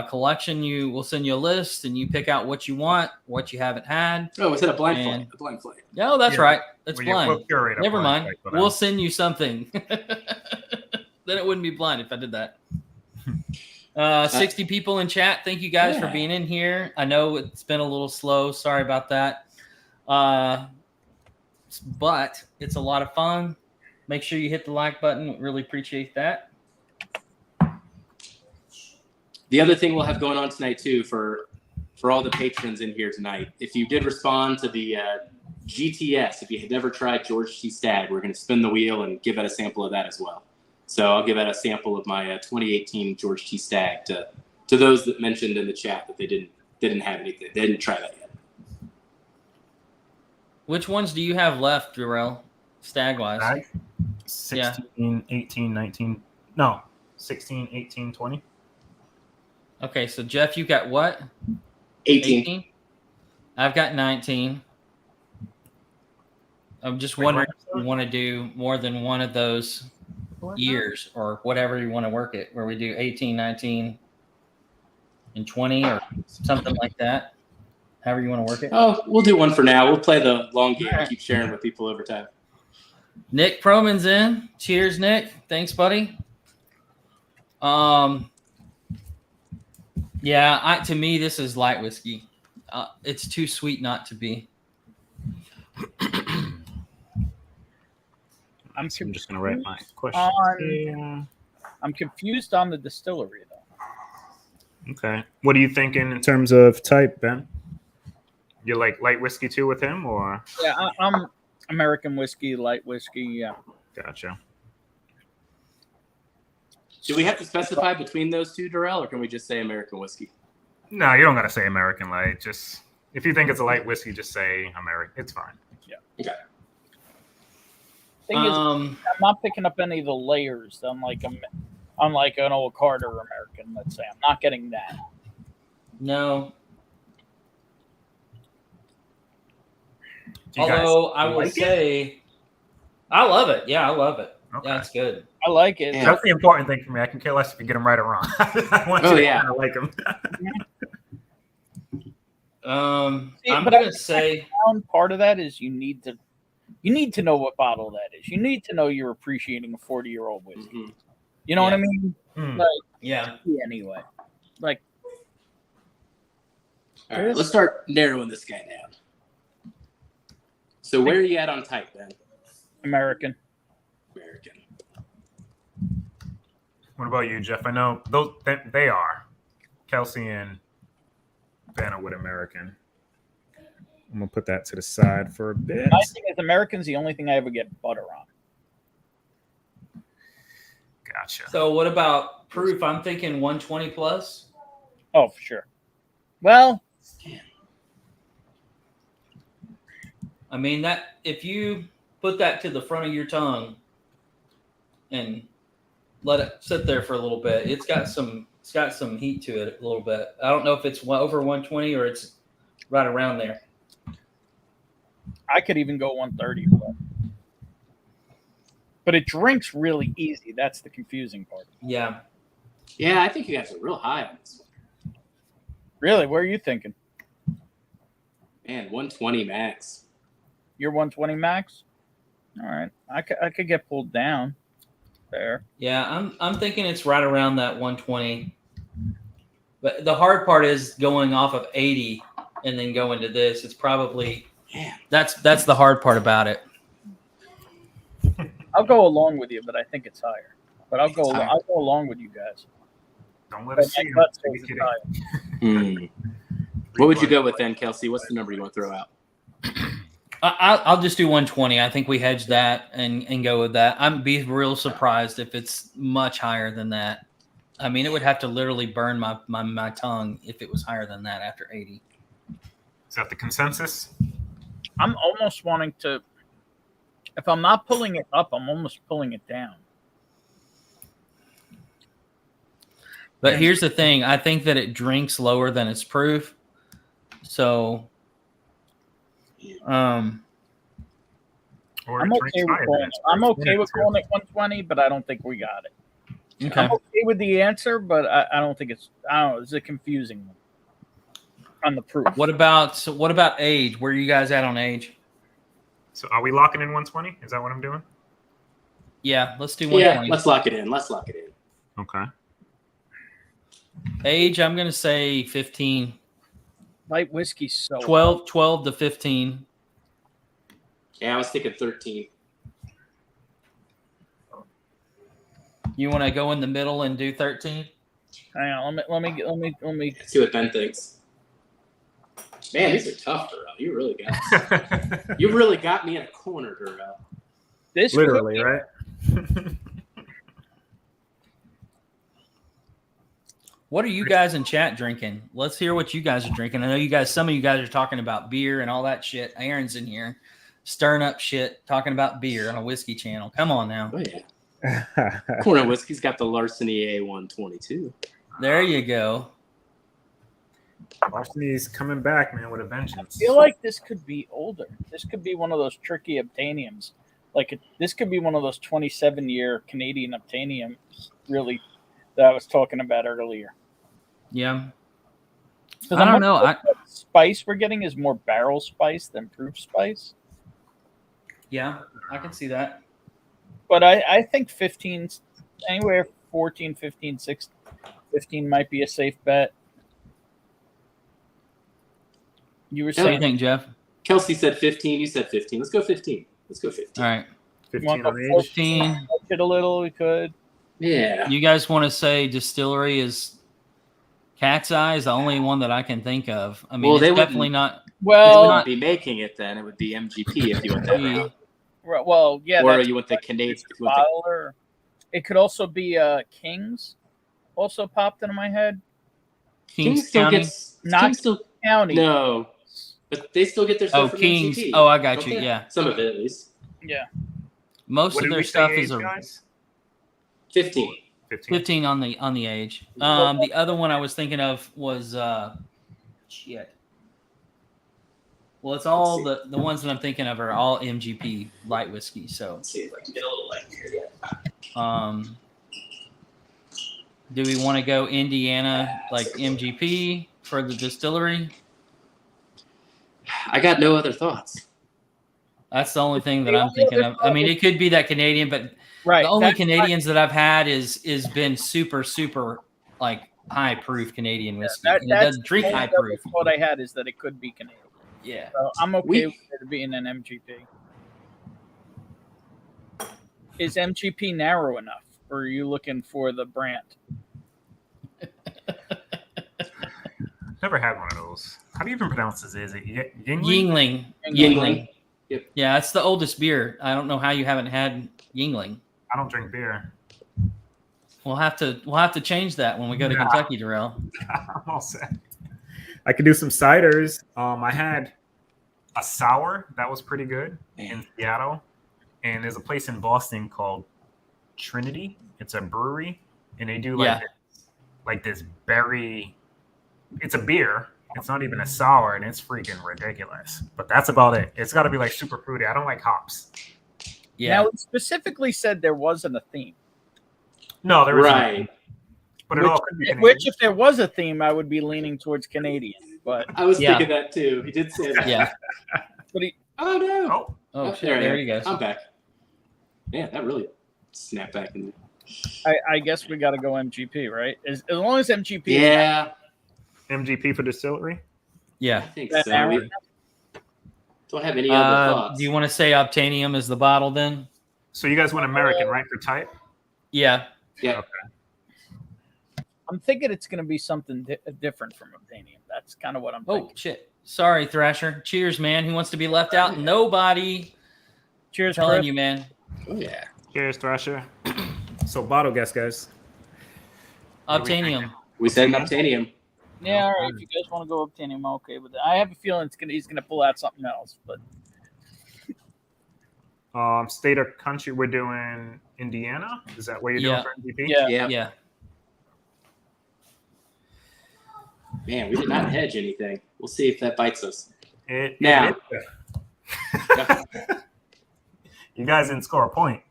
collection. We'll send you a list, and you pick out what you want, what you haven't had. Oh, is it a blind And- flight? A blind flight. No, that's Yeah. right. That's Well, blind. we'll curate a Never blind mind. flight for We'll them. send you something. Then it wouldn't be blind if I did that. 60 people in chat. Thank you guys for Yeah. being in here. I know it's been a little slow. Sorry about that. But it's a lot of fun. Make sure you hit the like button. Really appreciate that. The other thing we'll have going on tonight too for all the patrons in here tonight, if you did respond to the GTS, if you had never tried George T. Stagg, we're going to spin the wheel and give out a sample of that as well. So I'll give out a sample of my 2018 George T. Stagg to those that mentioned in the chat that they didn't have anything. They didn't try that yet. Which ones do you have left, Durell? Stag wise? Stag? 16, 18, 19. No, 16, 18, 20. Okay, so Jeff, you got what? 18. I've got 19. I'm just wondering if you want to do more than one of those years or whatever you want to work it, where we do 18, 19, and 20 or something like that. However you want to work it. Oh, we'll do one for now. We'll play the long game and keep sharing with people over time. Nick Proman's in. Cheers, Nick. Thanks, buddy. Yeah, to me, this is light whiskey. It's too sweet not to be. I'm So I'm just going to write my question. I'm confused on the distillery though. Okay. What are you thinking in terms of type, Ben? You like light whiskey too with him, or? Yeah, I'm American whiskey, light whiskey. Yeah. Gotcha. Do we have to specify between those two, Durell, or can we just say American whiskey? No, you don't got to say American light. Just if you think it's a light whiskey, just say American. It's fine. Okay. Thing is, I'm not picking up any of the layers. Unlike an old Carter American, let's say. I'm not getting that. No. Do you guys Although I will like it? say, I love it. Yeah, I love it. Okay. That's good. I like it. Yeah. That's the important thing for me. I can care less if you get them right or wrong. I want you to like them. See, I'm but gonna say Part of that is you need to know what bottle that is. You need to know you're appreciating a 40-year-old whiskey. Mm-hmm. You know what I Yeah. mean? Hmm. yeah. Anyway, like All right, let's start narrowing this guy down. So where are you at on type, Ben? American. American. What about you, Jeff? I know those they are. Kelsey and Ben are with American. I'm gonna put that to the side for a bit. My thing is American's the only thing I ever get butter on. Gotcha. So what about proof? I'm thinking 120 plus. Oh, for sure. Well, I mean that if you put that to the front of your tongue and let it sit there for a little bit, it's got some heat to it a little bit. I don't know if it's over 120 or it's right around there. I could even go 130. But it drinks really easy. That's the confusing part. Yeah. Yeah, I think you guys are real high on this one. Really? Where are you thinking? Man, 120 max. You're 120 max? All right, I could get pulled down there. Yeah, I'm thinking it's right around that 120. But the hard part is going off of 80 and then going to this. It's probably that's the hard part about it. I'll go along with you, but I think it's higher. But I'll go higher. I'll go along with you guys. Don't let But us see my him. gut Are says you it's kidding? higher. What would you go with then, Kelsey? What's the number you want to throw out? I'll just do 120. I think we hedge that and go with that. I'm be real surprised if it's much higher than that. I mean, it would have to literally burn my tongue if it was higher than that after 80. Is that the consensus? I'm almost wanting to. If I'm not pulling it up, I'm almost pulling it down. But here's the thing. I think that it drinks lower than its proof. So, Or I'm it drinks okay with higher going. than its I'm proof. okay with going at 120, but I don't think we got it. okay. I'm okay with the answer, but I don't think it's. I don't know. It's a confusing one on the proof. What about age? Where are you guys at on age? So are we locking in 120? Is that what I'm doing? Yeah, let's do Yeah, 120. let's lock it in. Let's lock it in. Okay. Age, I'm going to say 15. Light whiskey's so 12 to 15. Yeah, I was thinking 13. You want to go in the middle and do 13? Hang on, let me. Let's see what Ben thinks. Man, these are tough, Durell. You really got me in a corner, Durell. This Literally, could right? What are you guys in chat drinking? Let's hear what you guys are drinking. I know some of you guys are talking about beer and all that shit. Aaron's in here stirring up shit, talking about beer on a whiskey channel. Come on now. Oh, yeah. Corner Whiskey's got the Larceny A122. There you go. Larceny's coming back, man, with a vengeance. I feel like this could be older. This could be one of those tricky obtainiums. This could be one of those 27-year Canadian obtainiums, really, that I was talking about earlier. Yeah. 'Cause I I'm don't know. wondering if the spice we're getting is more barrel spice than proof spice. Yeah, I can see that. But I think 15, anywhere 14, 15, 16, 15 might be a safe bet. You were What do you saying think, Jeff? Kelsey said 15. You said 15. Let's go 15. All right. 15 on age. 15. push it a little, we could. Yeah. You guys want to say distillery is Cat's Eye is the only one that I can think of. I mean, Well, they it's definitely wouldn't- not. They Well, wouldn't be making it then. It would be MGP if you went that route. well, yeah. Or that's you went the Canadian. Bottler. It could also be Kings. Also popped into my head. Kings still County. gets Not Kings still County. no, but they still get their stuff Oh, from Kings. MGP. Oh, I got don't you. they? Yeah. Some of it at least. Yeah. Most What of did their we say stuff age, is a guys? 15. 15. 15 on the age. The other one I was thinking of was shit. Well, it's all Let's the ones that I'm thinking of are all MGP light whiskey. So, Let's see if I can get a little light here. do we want to go Indiana like MGP for the distillery? I got no other thoughts. That's the only thing that I'm thinking of. I mean, it could be that Canadian, but Right. the only that's Canadians that I've had is been super like high proof Canadian whiskey. That, And it that's doesn't drink the high only proof. thought I had is that it could be Canadian. Yeah. So I'm okay We- with it being an MGP. Is MGP narrow enough, or are you looking for the brand? Never had one of those. How do you even pronounce this? Is it Yingling? Yingling. Yingling. Yep. Yeah, it's the oldest beer. I don't know how you haven't had Yingling. I don't drink beer. We'll have to change that when we go to Nah. Kentucky, Durell. I'm all set. I could do some ciders. I had a sour that was pretty good in Seattle, and there's a place in Boston called Trinity. It's a brewery, and they do like this berry. It's a beer. It's not even a sour, and it's freaking ridiculous. But that's about it. It's got to be like super fruity. I don't like hops. Yeah. Now, it specifically said there wasn't a theme. No, there isn't. Right. But it all could be Canadian. Which, if there was a theme, I would be leaning towards Canadian. But I was Yeah. thinking that too. He did say that. Yeah. but he, Oh no. Oh, Oh, shit, I there am. he goes. I'm back. Yeah, that really snapped back in there. I guess we got to go MGP, right? As long as MGP. Yeah, MGP for distillery. I Yeah. think That so. Aaron? Don't have any other thoughts. Do you want to say Obtainium is the bottle then? So you guys went American, right, for type? Yeah. Yeah. I'm thinking it's going to be something different from Obtainium. That's kind of what I'm Oh, thinking. shit. Sorry, Thrasher. Cheers, man. Who wants to be left out? Nobody. Cheers, Telling Chris. you, man. Oh yeah. Cheers, Thrasher. So bottle guess, guys. Obtainium. We said Obtainium. Yeah, all right. If you guys want to go Obtainium, I'm okay with it. I have a feeling he's gonna pull out something else, but State or country, we're doing Indiana. Is that what you're doing for MVP? yeah. Yeah. Man, we did not hedge anything. We'll see if that bites us. Now. You guys didn't score a point.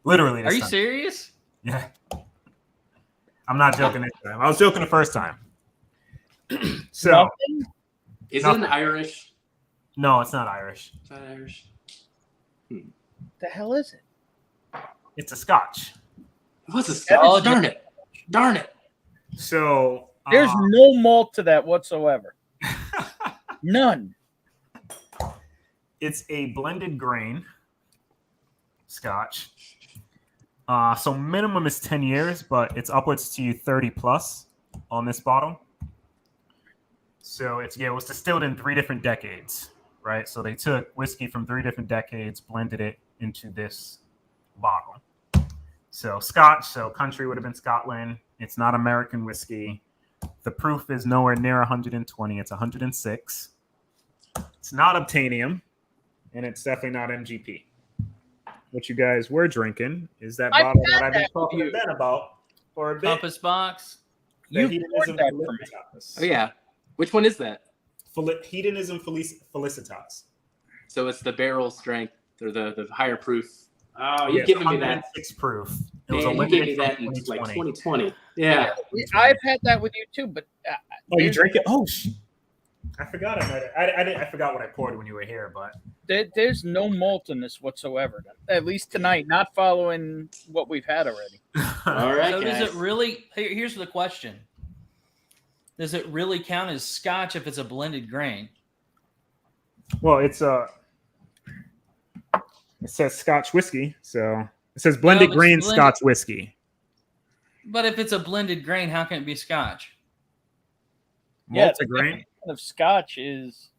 Literally. Are you time. serious? Yeah. I'm not joking this time. I was joking the first time. So. Nothing? Is it an Irish? No, it's not Irish. It's not Irish. The hell is it? It's a Scotch. It was a Scotch. Darn it. So. There's no malt to that whatsoever. None. It's a blended grain Scotch. So minimum is 10 years, but it's upwards to 30 plus on this bottle. So it was distilled in 3 different decades, right? So they took whiskey from 3 different decades, blended it into this bottle. So Scotch, so country would have been Scotland. It's not American whiskey. The proof is nowhere near 120. It's 106. It's not Obtainium, and it's definitely not MGP. What you guys were drinking is that bottle that I've been talking to Ben about for a bit. Compass box. You Hedonism poured that for me. Felicitas. Oh yeah. Which one is that? Hedonism Felicitas. So it's the barrel strength or the higher proof. Oh, Yeah, you've given me that. 106 proof. It was Man, a you gave me limited that from in like 2020. 2020. Yeah. I've had that with you too, but Oh, you drank it? Oh, I forgot. I forgot what I poured when you were here, but there's no malt in this whatsoever. At least tonight, not following what we've had already. All right, So guys. does it really? Here's the question: does it really count as Scotch if it's a blended grain? well, it says Scotch whiskey, so it says blended it's grain blended. Scotch whiskey. But if it's a blended grain, how can it be Scotch? Multigrain, Of Scotch is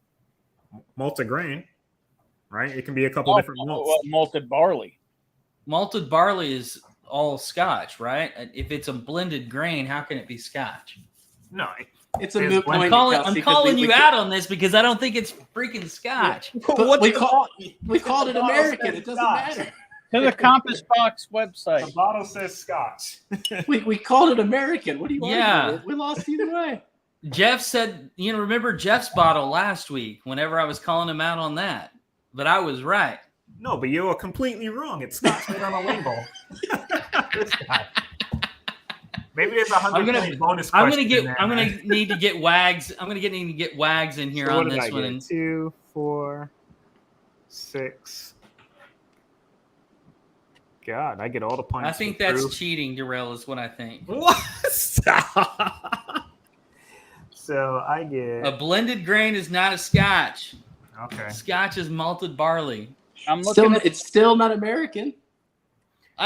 multigrain, right? It can be a couple different malts. malted barley. Malted barley is all Scotch, right? If it's a blended grain, how can it be Scotch? No, It's a There's moot one- point. I'm Kelsey, 'cause calling we- you out on this because I don't think it's freaking Scotch. But we called it American. It doesn't matter. To the Compass Box the website. bottle says Scotch. We called it American. What do you want? Yeah. We lost either way. Jeff said, remember Jeff's bottle last week whenever I was calling him out on that. But I was right. No, but you were completely wrong. It's Scotch right on the label. This guy. Maybe there's a 100 bonus. I'm question in there, gonna man. need to get Wags. I'm gonna need to get Wags in here So what on did this I one. get? And 2, 4, 6. God, I get all the points. I think for that's proof. cheating, Durell, is what I think. What? Stop. So I get A blended grain is not a Scotch. okay. Scotch is malted barley. I'm looking at It's still not American.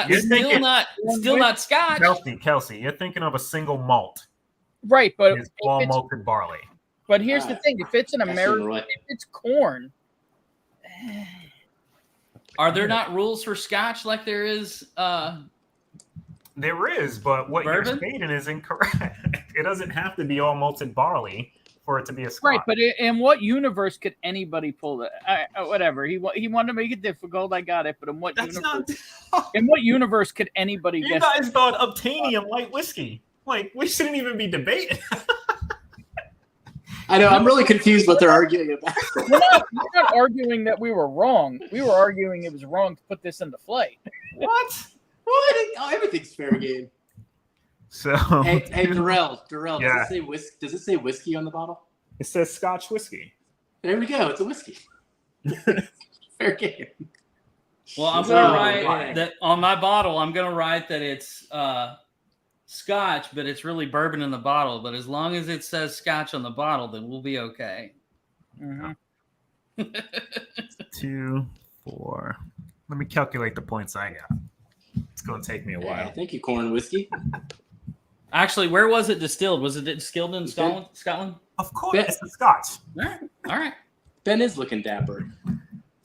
You're Still thinking- not Scotch. Kelsey, you're thinking of a single malt. right, but It's all malted barley. but here's the thing: if it's an That's American, right. if it's corn, Are there not rules for Scotch like there is? There is, but what you're Bourbon? stating is incorrect. It doesn't have to be all malted barley for it to be a Scotch. right? But in what universe could anybody pull that? Whatever he wanted to make it difficult. I got it. But in what That's universe? not. In what universe could anybody You guess? guys thought Obtainium light whiskey. Like we shouldn't even be debating. I know. I'm really confused what they're arguing about. We're not arguing that we were wrong. We were arguing it was wrong to put this into play. What? What? Oh, everything's fair game. So Hey, Durell. Yeah. Does it say whiskey on the bottle? it says Scotch whiskey. There we go. It's a whiskey. Fair game. Well, I'm Oh, gonna write okay. that on my bottle. I'm gonna write that it's Scotch, but it's really bourbon in the bottle. But as long as it says Scotch on the bottle, then we'll be okay. Mhm. 2, 4. Let me calculate the points I got. It's going to take me a Hey, while. thank you, corn whiskey. Actually, where was it distilled? Was it distilled in Scotland? Of course, Bet- it's a Scotch. All right. All right. Ben is looking dapper.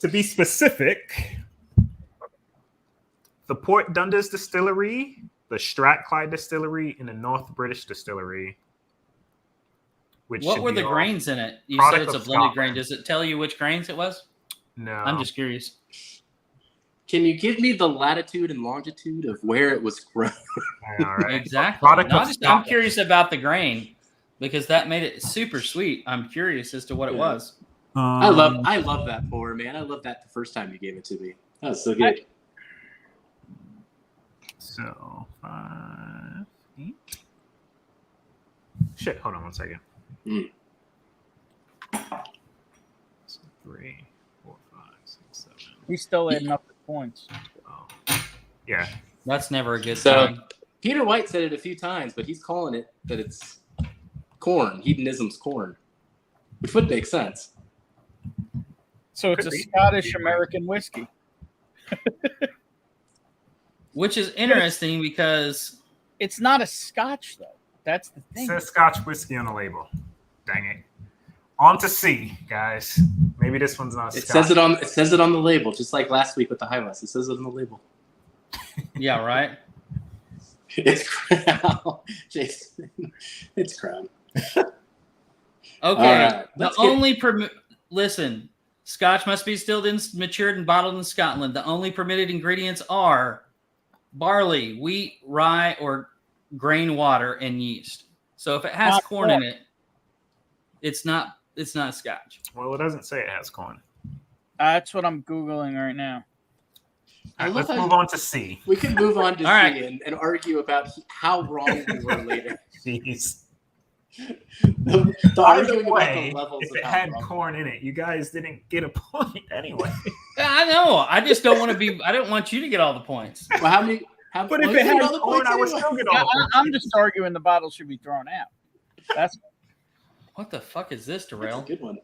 To be specific, the Port Dundas Distillery, the Strathclyde Distillery, and the North British Distillery. Which What should were be the all grains in it? You product said it's a of blended Scotland. grain. Does it tell you which grains it was? No. I'm just curious. Can you give me the latitude and longitude of where it was grown? All right. Exactly. Product No, of I'm Scotland. curious about the grain because that made it super sweet. I'm curious as to what it Yeah. was. I love that pour, man. I love that the first time you gave it to me. That was so good. So 5, 8. Shit, hold on 1 second. Mm. 3, 4, 5, 6, 7. He's still adding up the points. Oh. Yeah. That's never a good So sign. Peter White said it a few times, but he's calling it that it's corn. Hedonism's corn, which would make sense. So it's Could a be. Scottish American whiskey. Which is interesting because It's not a Scotch though. That's the It thing. says Scotch whiskey on the label. Dang it. On to C, guys. Maybe this one's not It Scotch. says it on the label, just like last week with the High West. It says it on the label. yeah, right. It's Crown, Jason. It's Crown. Okay. All right, The let's get- only listen, Scotch must be distilled in, matured, and bottled in Scotland. The only permitted ingredients are barley, wheat, rye, or grain water, and yeast. So if it has Not corn corn. in it, it's not Scotch. Well, it doesn't say it has corn. That's what I'm Googling right now. I All right, love let's how move on to C. we can move on to All right. C and argue about how wrong we were later. Jeez. The Either arguing about way, the levels if of it how had wrong. corn in it, you guys didn't get a point anyway. I know. I just don't want to be. I don't want you to get all the points. Well, how many? But well, if you it had get all the corn, points I would anyway. still get Yeah, all the points. I'm just arguing the bottle should be thrown out. That's What the fuck is this, That's a Durell? good one.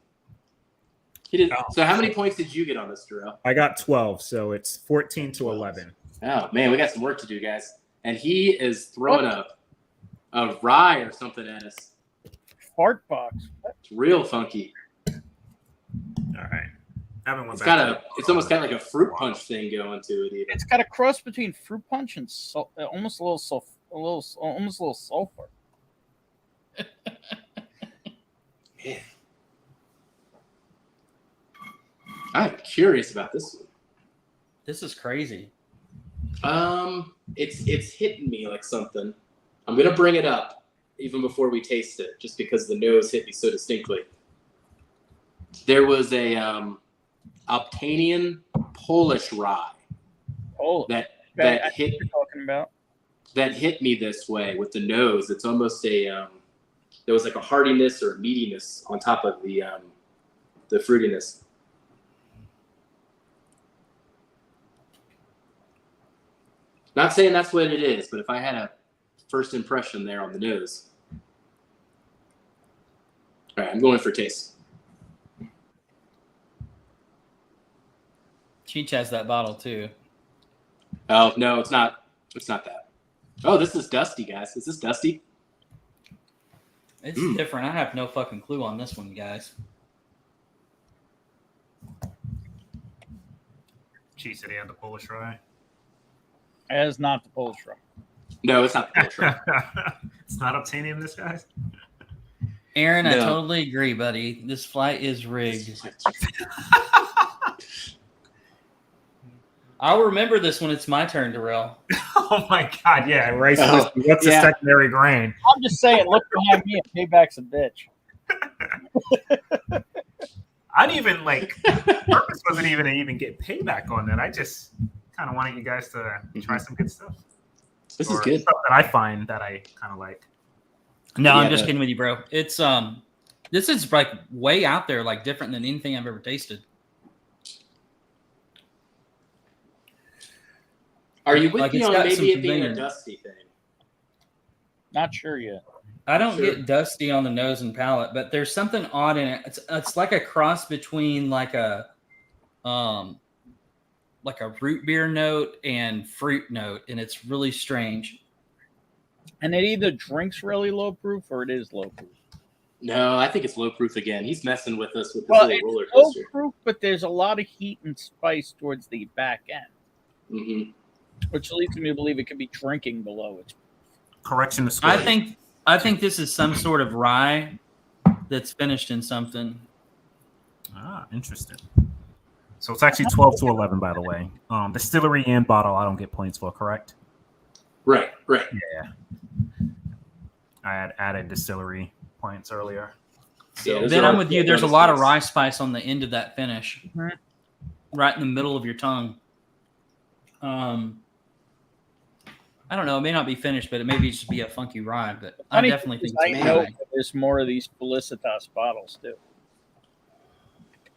He did. Oh. So, how many points did you get on this, Durell? I got 12, so it's 14 to 11. Oh man, we got some work to do, guys. And he is throwing a rye or something at us. fart box. It's real funky. All right. Haven't went It's back got to it's almost got like a fruit punch thing going to it. Even. It's got a cross between fruit punch and almost a little sulfur. Man. I'm curious about this one. This is crazy. It's hitting me like something. I'm gonna bring it up even before we taste it, just because the nose hit me so distinctly. There was a Obtanian Polish rye Oh, that I hit think you're talking about. that hit me this way with the nose. It's almost a there was like a hardiness or a meatiness on top of the fruitiness. Not saying that's what it is, but if I had a first impression there on the nose. All right, I'm going for taste. Cheech has that bottle too. Oh, no, it's not. It's not that. Oh, this is dusty, guys. Is this dusty? It's different. I have no fucking clue on this one, guys. Cheese City and the Polish rye. It is not the Polish rye. No, it's not the Polish rye. It's not obtaining this, guys. Aaron, I No. totally agree, buddy. This flight is rigged. I'll remember this when it's my turn, Durell. Oh my god, yeah, rice Oh, whiskey. What's yeah. the secondary grain? I'm just saying, look behind me and payback's a bitch. I didn't even purpose wasn't even to even get payback on that. I just kind of wanted you guys to try some good stuff. This Or is good. stuff that I find that I kind of like. No, Yeah, I'm just but- kidding with you, bro. It's this is like way out there, like different than anything I've ever tasted. Are you with Like, me it's on got maybe some it being a convenience. dusty thing? Not sure yet. I don't Sure. get dusty on the nose and palate, but there's something odd in it. It's like a cross between like a root beer note and fruit note, and it's really strange. And it either drinks really low proof or it is low proof. No, I think it's low proof again. He's messing with us with this Well, little it's roller low coaster. proof, but there's a lot of heat and spice towards the back end, Mm-hmm. which leads me to believe it could be drinking below its. Correction to score. I think this is some sort of rye that's finished in something. Ah, interesting. So it's actually 12 to 11, by the way. Distillery and bottle, I don't get points for, correct? Right. Yeah. I had added distillery points earlier. Yeah, those Then are I'm all with you. cool There's a bonus lot of points. rye spice on the end of that finish, Mhm. right in the middle of your tongue. I don't know. It may not be finished, but it may just be a funky rye. But I Funny definitely thing think is, it's I know rye. there's more of these Felicitas bottles too.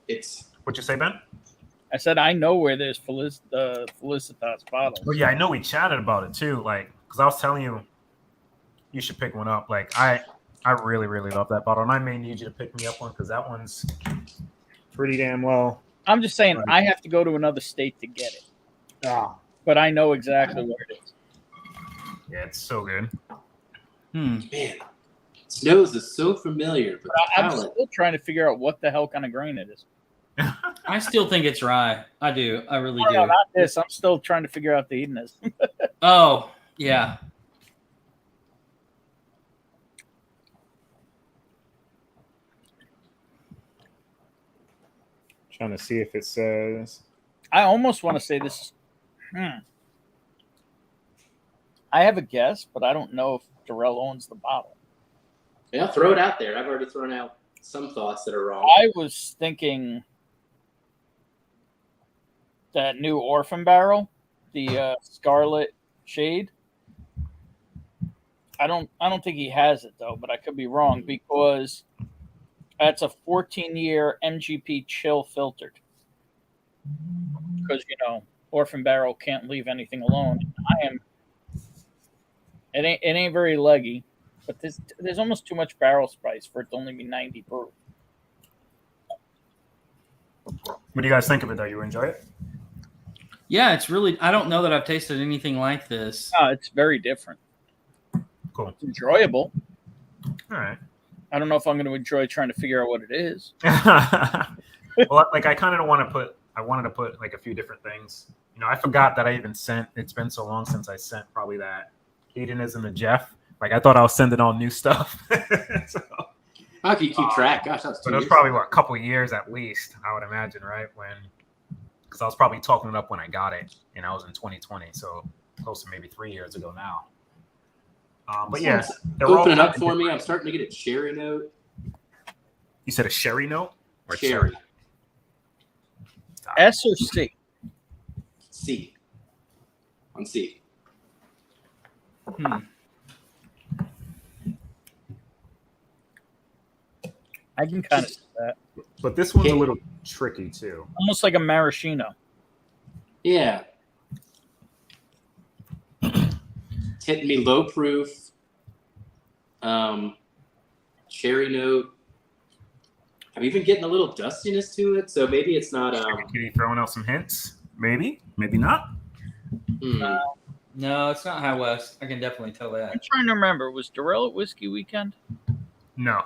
It's What'd you say, Ben? I said I know where there's Felicitas bottles. Well, yeah, I know we chatted about it too. Like, because I was telling you, you should pick one up. Like, I really, really love that bottle, and I may need you to pick me up one because that one's pretty damn low. I'm just saying Right. I have to go to another state to get it, Ah, but I know exactly where it is. yeah, it's so good. man, his nose is so familiar, but But the I'm palate. still trying to figure out what the hell kind of grain it is. I still think it's rye. I do. I really No, do. not this. I'm still trying to figure out the hedonist. Oh, yeah. Trying to see if it says. I almost want to say this. I have a guess, but I don't know if Durell owns the bottle. Yeah, throw it out there. I've already thrown out some thoughts that are wrong. I was thinking that new Orphan barrel, the Scarlet Shade. I don't think he has it though, but I could be wrong because that's a 14-year MGP chill filtered. Because Orphan barrel can't leave anything alone. It ain't very leggy, but there's almost too much barrel spice for it to only be 90 proof. What do you guys think of it, though? You enjoy it? Yeah, it's really. I don't know that I've tasted anything like this. It's very different. Cool. It's enjoyable. All right. I don't know if I'm going to enjoy trying to figure out what it is. Well, like I kind of want to put. I wanted to put like a few different things. I forgot that I even sent. It's been so long since I sent probably that hedonism to Jeff. Like I thought I was sending all new stuff. So, How can you keep track? Gosh, that was but 2 it was years probably ago. a couple of years at least. I would imagine, right? Because I was probably talking it up when I got it, and I was in 2020, so close to maybe 3 years ago now. But yeah, they're all Open it up kinda for me. different. I'm starting to get a cherry note. You said a sherry note or Cherry. S or C? C. On C. I can kind of see that. But this one's a little tricky too. Almost like a maraschino. Yeah. It's hitting me low proof. Cherry note. I'm even getting a little dustiness to it, so maybe it's not. Kitty throwing out some hints. Maybe, maybe not. No, it's not High West. I can definitely tell I'm that. trying to remember. Was Durell at Whiskey Weekend? No.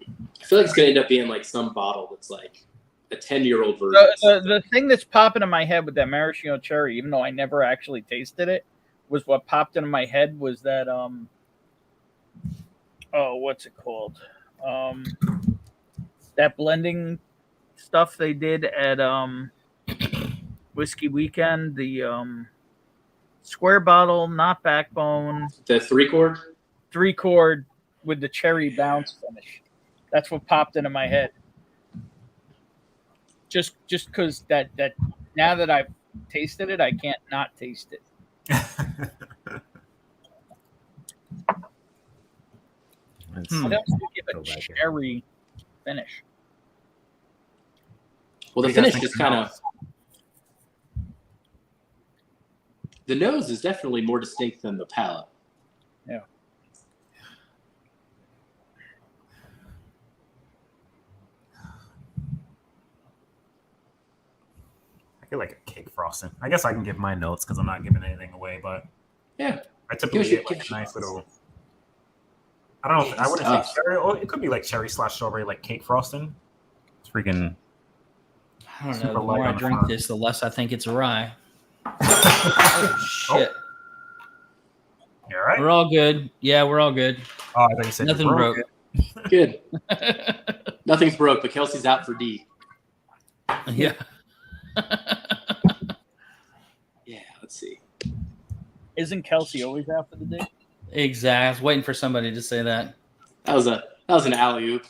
I feel like it's gonna end up being like some bottle that's like a 10-year-old version. The thing that's popping in my head with that maraschino cherry, even though I never actually tasted it, was what popped into my head was that what's it called? That blending stuff they did at Whiskey Weekend, the square bottle, not backbone, The 3-chord. 3-chord with the cherry bounce finish. That's what popped into my head. Just because that now that I've tasted it, I can't not taste it. Let's I see. don't give Go a back in. cherry finish. Well, the What do you guys finish think just kind of. smells? The nose is definitely more distinct than the palate. Yeah. I feel like a cake frosting. I guess I can give my notes because I'm not giving anything away, but Yeah. I typically Give us get like a your nice shots. little. I don't know. Yeah, I wouldn't it's say cherry. Oh, it could be like cherry / strawberry, like cake frosting. It's freaking. I don't know. Super The light more I on the drink front. this, the less I think it's rye. Oh, shit. You all right? We're all good. Yeah, we're all good. Oh, I thought you said Nothing you broke. Good. Nothing's broke, but Kelsey's out for D. Yeah. Yeah, let's see. Isn't Kelsey always out for the day? Exactly. I was waiting for somebody to say that. That was an alley-oop.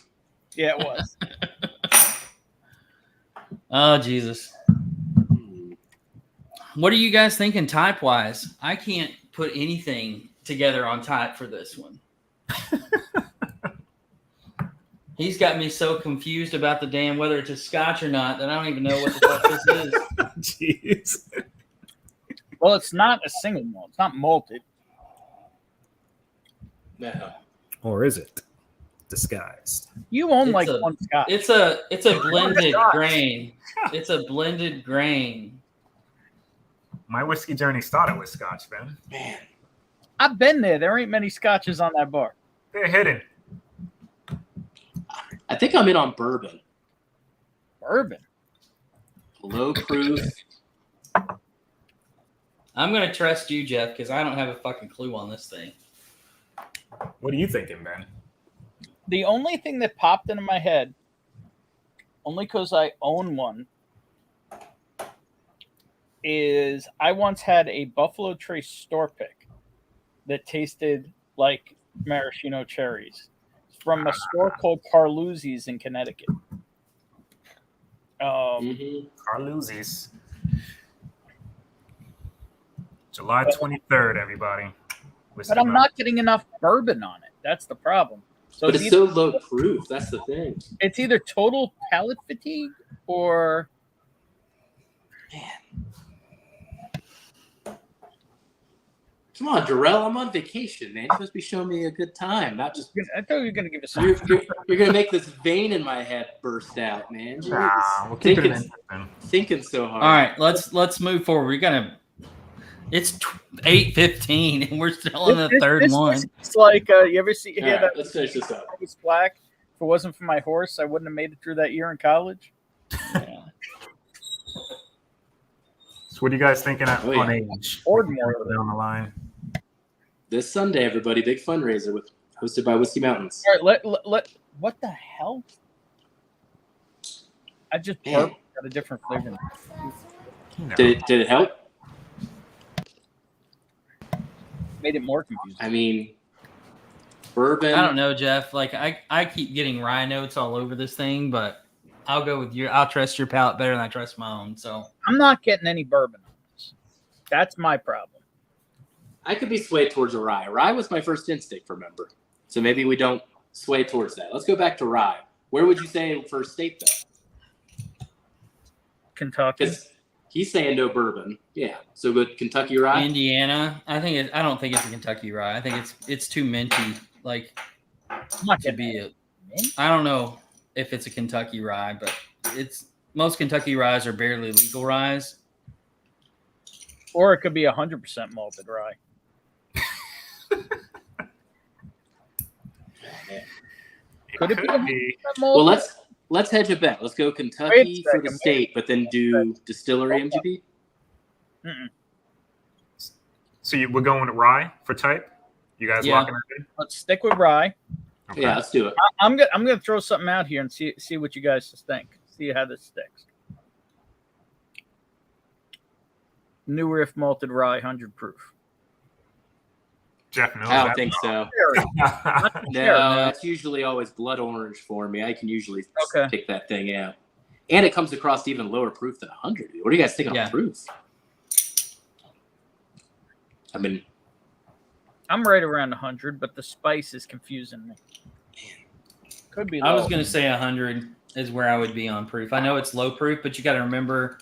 Yeah, it was. Oh, Jesus. What are you guys thinking type-wise? I can't put anything together on type for this one. He's got me so confused about the damn whether it's a scotch or not that I don't even know what the fuck this is. Jeez. Well, it's not a single malt. It's not malted. No. Or is it disguised? You own It's like a- one scotch. It's a blended grain. It's a blended grain. My whiskey journey started with scotch, man. Man. I've been there. There ain't many scotches on that bar. They're hidden. I think I'm in on bourbon. Bourbon. Low proof. I'm going to trust you, Jeff, because I don't have a fucking clue on this thing. What are you thinking, Ben? The only thing that popped into my head, only because I own one, is I once had a Buffalo Trace store pick that tasted like maraschino cherries from a store called Carluzzi's in Connecticut. Carluzzi's. July 23rd, everybody. But I'm not getting enough bourbon on it. That's the problem. So But it's so low proof. That's the thing. it's either total palate fatigue or Come on, Durell. I'm on vacation, man. You're supposed to be showing me a good time, not just. I thought you were going to give us something. You're gonna make this vein in my head burst out, man. Jeez. Nah, we'll keep it interesting. Thinking so hard. All right, let's move forward. We're gonna. It's 8:15 and we're still in the third one. It's like you ever see All hear right, that let's finish this up. was black? If it wasn't for my horse, I wouldn't have made it through that year in college. Yeah. So what are you guys thinking Oh, on yeah. age? Ordinary. Down the line. This Sunday, everybody, big fundraiser hosted by Whiskey Mountains. All right, let what the hell? I just Man. burped got a different flavor. No. Did it help? Made it more confusing. I mean, bourbon. I don't know, Jeff. Like I keep getting rye notes all over this thing, but I'll go with I'll trust your palate better than I trust my own. So I'm not getting any bourbon on this. That's my problem. I could be swayed towards a rye. Rye was my first instinct, remember? So maybe we don't sway towards that. Let's go back to rye. Where would you say for state, though? Kentucky. Because he's saying no bourbon. Yeah. So good Kentucky rye? Indiana, I don't think it's a Kentucky rye. I think it's too minty, like I'm not to getting be it. I don't know if it's a Kentucky rye, but most Kentucky ryes are barely legal ryes. Or it could be 100% malted rye. Could it be 100% Well, malted? let's hedge a bet. Let's go Kentucky for the second. state, but then do distillery MGP. Mm-mm. So we're going to rye for type? You guys Yeah. locking it in? Let's stick with rye. Okay. Yeah, let's do it. I'm gonna throw something out here and see what you guys think. See how this sticks. New Riff malted rye, 100 proof. Jeff knows I don't that. think so. Not No, cherry. it's usually always blood orange for me. I can usually Okay. pick that thing out. And it comes across even lower proof than 100. What do you guys think on Yeah. proof? I mean, I'm right around 100, but the spice is confusing me. Could be low. I was gonna say 100 is where I would be on proof. I know it's low proof, but you got to remember.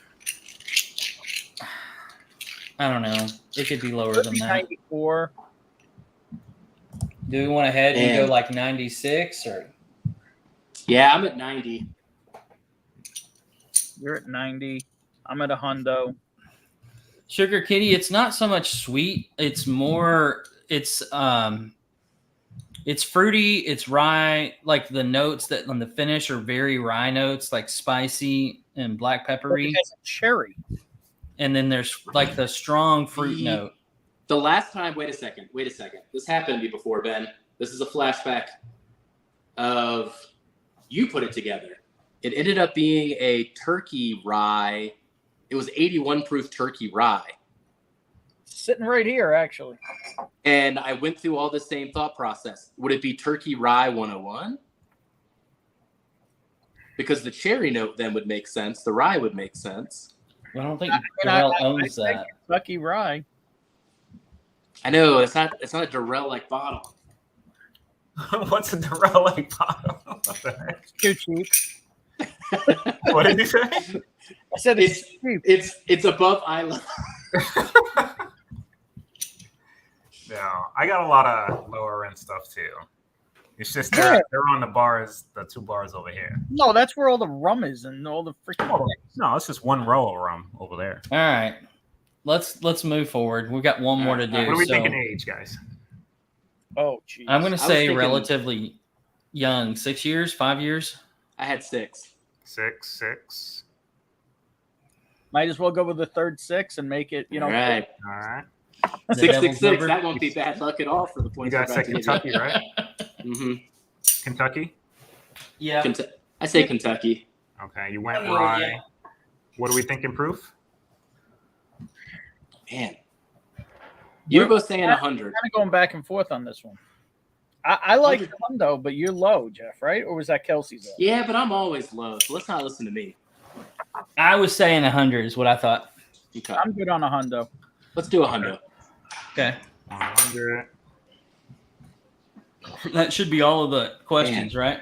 I don't know. It could be lower Could than be that. 94. Do we want to head and Man. go like 96 or? Yeah, I'm at 90. You're at 90. I'm at a hundo. Sugar Kitty, it's not so much sweet. It's more, it's fruity. It's rye. Like the notes that on the finish are very rye notes, like spicy and black peppery. It has a cherry. And then there's like the strong fruit note. The last time, wait a second. This happened to me before, Ben. This is a flashback of you put it together. It ended up being a turkey rye. It was 81 proof turkey rye. Sitting right here, actually. And I went through all the same thought process. Would it be turkey rye 101? Because the cherry note then would make sense. The rye would make sense. I don't think Durell owns that. Kentucky rye. I know it's not a Durell like bottle. What's a Durell like bottle? What the heck? Too cheap. What did you say? I said it's cheap. It's above eye level. No, I got a lot of lower end stuff too. It's just they're on the bars, the 2 bars over here. No, that's where all the rum is and all the freaking. Oh, no, it's just 1 row of rum over there. All right. Let's move forward. We've got one more to do. What are we so thinking age, guys? Oh, geez. I'm going to I was say thinking- relatively young. 6 years, 5 years. I had 6. 6. Might as well go with the third 6 and make it, All right. All right. The 666. devil's number. That won't be bad luck at all for the You points. guys say Kentucky, right? Mm-hmm. Kentucky? Yeah. I say Kentucky. Okay, you went Oh, rye. yeah. What are we thinking proof? Man, you're both saying 100. Kind of going back and forth on this one. I like the hundo, but you're low, Jeff, right? Or was that Kelsey's? Low? Yeah, but I'm always low, so let's not listen to me. I was saying 100 is what I thought. Okay, I'm good on a hundo. let's do 100. Okay. 100. That should be all of the questions, right?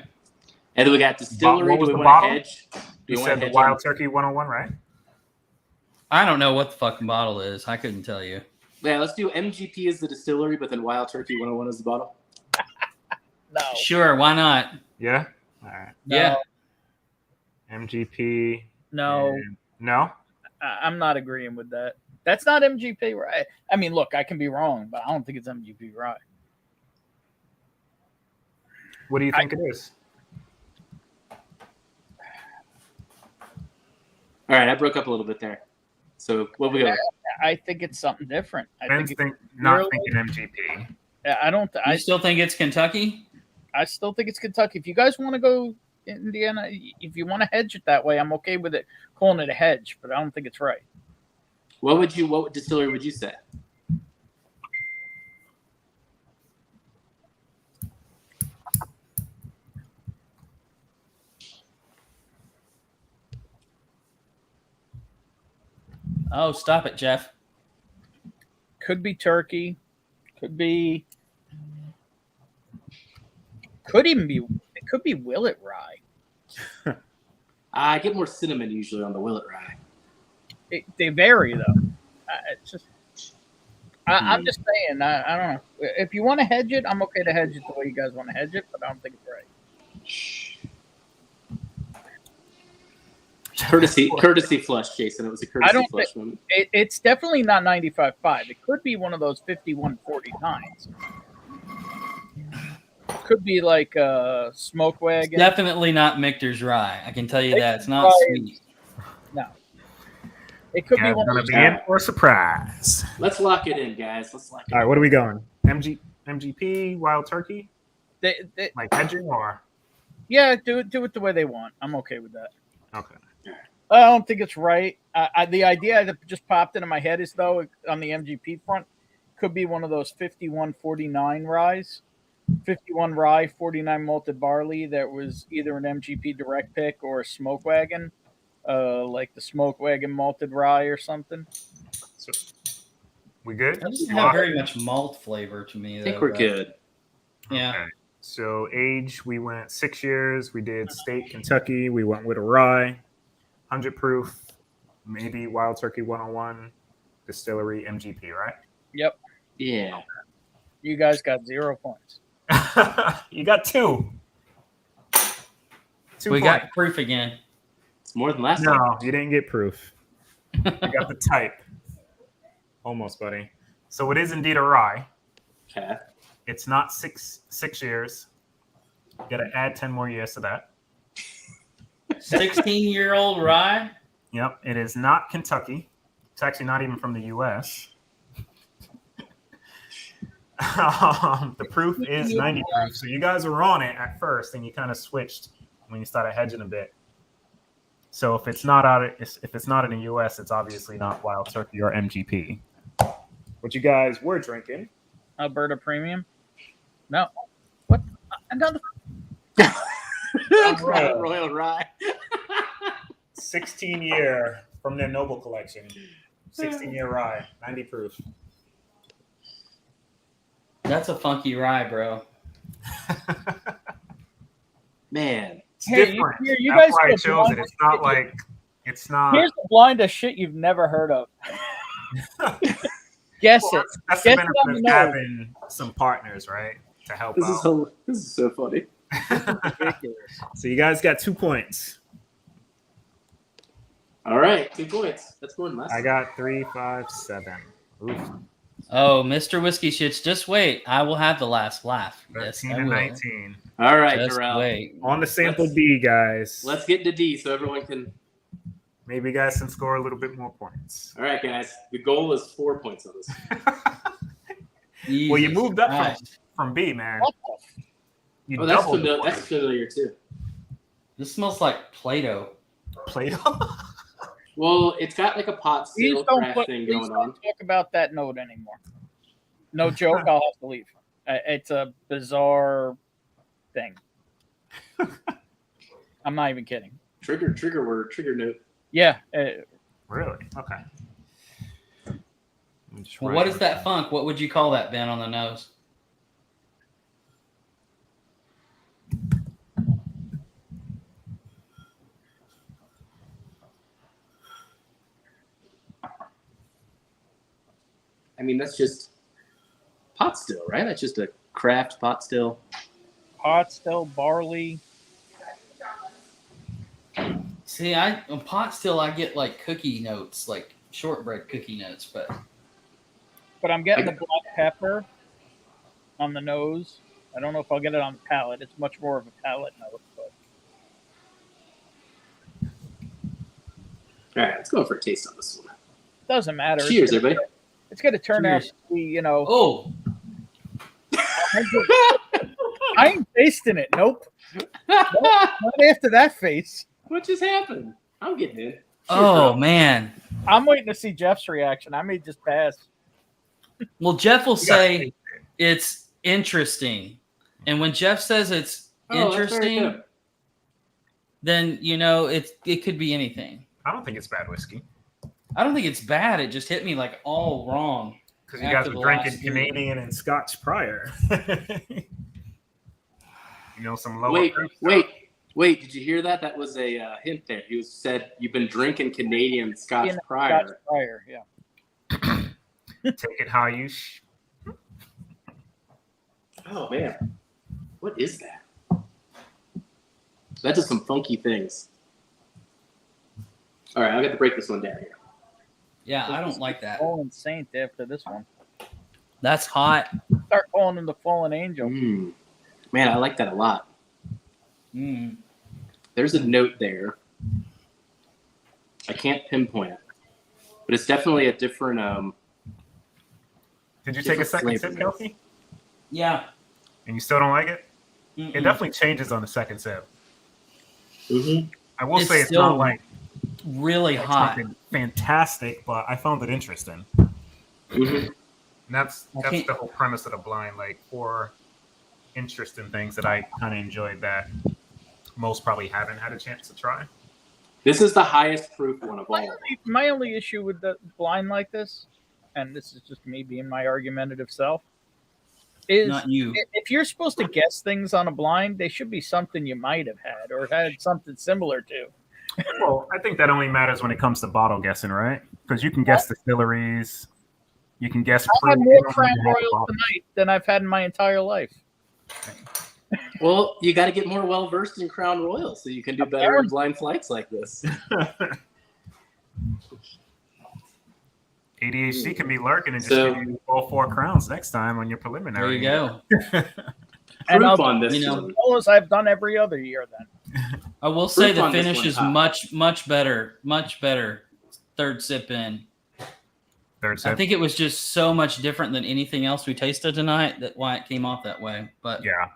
And then we got distillery. What was Do we the want to bottle? hedge? Do You we said want the to hedge? Wild Turkey 101, right? I don't know what the fucking bottle is. I couldn't tell you. Yeah, let's do MGP as the distillery, but then Wild Turkey 101 as the bottle. No. Sure, why not? Yeah. All right. No. Yeah. MGP. No. and- No. I'm not agreeing with that. That's not MGP, right? I mean, look, I can be wrong, but I don't think it's MGP, right? What do you think it is? All right, I broke up a little bit there. So what we got? I think it's something different. Ben's I not thinking MGP. don't. I still think it's Kentucky. I still think it's Kentucky. If you guys want to go Indiana, if you want to hedge it that way, I'm okay with it, calling it a hedge, but I don't think it's right. What distillery would you say? Oh, stop it, Jeff. Could be turkey. Could even be. It could be Willet rye. I get more cinnamon usually on the Willet rye. They vary though. It's just. I'm just saying. I don't know. If you want to hedge it, I'm okay to hedge it the way you guys want to hedge it, but I don't think it's right. Courtesy flush, Jason. It was a courtesy flush moment. It's definitely not 95.5. It could be one of those 51.49s. Could be like a smoke wagon. Definitely not Michter's rye. I can tell you that. It's not Rye sweet. No. It could be Guys one of gonna those. be in for a surprise. Let's lock it in, guys. Let's lock it All right, what are we going? MGP, Wild Turkey, They, like hedging or yeah, do it the way they want. I'm okay with that. okay? I don't think it's right. The idea that just popped into my head is, though, on the MGP front, could be one of those 51.49 ryes. 51 rye, 49 malted barley that was either an MGP direct pick or a smoke wagon, like the smoke wagon malted rye or something. So we good? That doesn't have very much malt flavor to me. in. I think we're good. Yeah. Okay. So age, we went 6 years. We did state Kentucky. We went with a rye, 100 proof, maybe Wild Turkey 101. Distillery MGP, right? Yep. Yeah. You guys got 0 points. You got 2. 2 We points. got proof again. It's more than last time. No, you didn't get proof. You got the type. Almost, buddy. So it is indeed a rye. Okay. It's not six years. You got to add 10 more years to that. 16-year-old rye. Yep. It is not Kentucky. It's actually not even from the U.S. The proof is 90 proof. So you guys were on it at first, and you kind of switched when you started hedging a bit. So if it's not in the U.S., it's obviously not Wild Turkey or MGP. What you guys were drinking? Alberta Premium? No. What? Another? Crown Royal Rye. 16-year from their Noble collection. 16-year rye, 90 proof. That's a funky rye, bro. Man. It's Hey, different. you That's guys why go it shows it. blind. It's not like it's not. Here's the blind of shit you've never heard of. Guess Well, it. that's the Guess benefit it on of the nose. having some partners, right, to help out. This is so funny. Ridiculous. So you guys got 2 points. All right, 2 points. That's more than last I time. got 3, 5, 7. Oof. Oh, Mr. Whiskey Shits, just wait. I will have the last laugh. Yes, 13 I and will. 19. All right, Just Durell. wait. On the sample Let's- B, guys. Let's get to D so everyone can. Maybe you guys can score a little bit more points. All right, guys. The goal is 4 points on this. Well, you Jesus moved up Christ. from B, man. What the You Oh, that's doubled the familiar. That's points. familiar too. This smells like Play-Doh. Play-Doh. Well, it's got like a pot Please still don't, craft thing please going on. don't talk about that note anymore. No joke, I'll have to leave. It's a bizarre thing. I'm not even kidding. Trigger word, trigger note. Yeah. Really? Okay. Well, what is that funk? What would you call that, Ben, on the nose? I mean, that's just pot still, right? That's just a craft pot still. Pot still, barley. See, on pot still, I get like cookie notes, like shortbread cookie notes, but But I'm getting the black pepper on the nose. I don't know if I'll get it on the palate. It's much more of a palate note. But All right, let's go for a taste on this one. doesn't matter. Cheers, everybody. It's going to turn out Cheers. to be, you know. oh, I ain't tasting it. Nope. Not after that face. What just happened? I'm getting in. Cheers, oh bro. man. I'm waiting to see Jeff's reaction. I may just pass. Well, Jeff will You gotta say taste it's interesting, and when Jeff says it's Oh, that's very interesting, good. then you know it could be anything. I don't think it's bad whiskey. I don't think it's bad. It just hit me like all wrong. Because you guys After were the drinking last beer. Canadian and Scotch prior. You know, some lower Wait, proof wait. Did you hear that? That was a hint there. He said you've been drinking Canadian Scotch Scotch prior. prior, yeah. stuff. Take it how you Oh man, what is that? That does some funky things. All right, I got to break this one down here. Yeah, I don't like that. Fallen Saint after this one. That's hot. Start calling him the Fallen Angel. Man, I like that a lot. Mm. There's a note there. I can't pinpoint it, but it's definitely a different. Did you take a Different second sip, flavors. Kelsey? Yeah. And you still don't like it? Mm-mm. It definitely changes on the second sip. Mm-hmm. I will It's say it's still not like really hot. something fantastic, but I found it interesting. Mm-hmm. And that's can't- the whole premise of the blind, like 4 interesting things that I kind of enjoyed that most probably haven't had a chance to try. This is the highest proof one of all. My only issue with the blind like this, and this is just me being my argumentative self, is Not you. if you're supposed to guess things on a blind, they should be something you might have had or had something similar to. Well, I think that only matters when it comes to bottle guessing, right? Because you can guess distilleries, you can guess I fruit. had You more don't Crown even have the Royals bottle. tonight than I've had in my entire life. Well, you got to get more well versed in Crown Royal so you can do better in blind flights like this. ADHD can be lurking and just So- give you all 4 crowns next time on your There preliminary. you go. And Proof I'll on this you know, one. Royals I've done every other year then. I will say Proof the on this finish one, is huh? much better. Much better. Third sip in. Third I sip. think it was just so much different than anything else we tasted tonight that why it came off that way. But Yeah.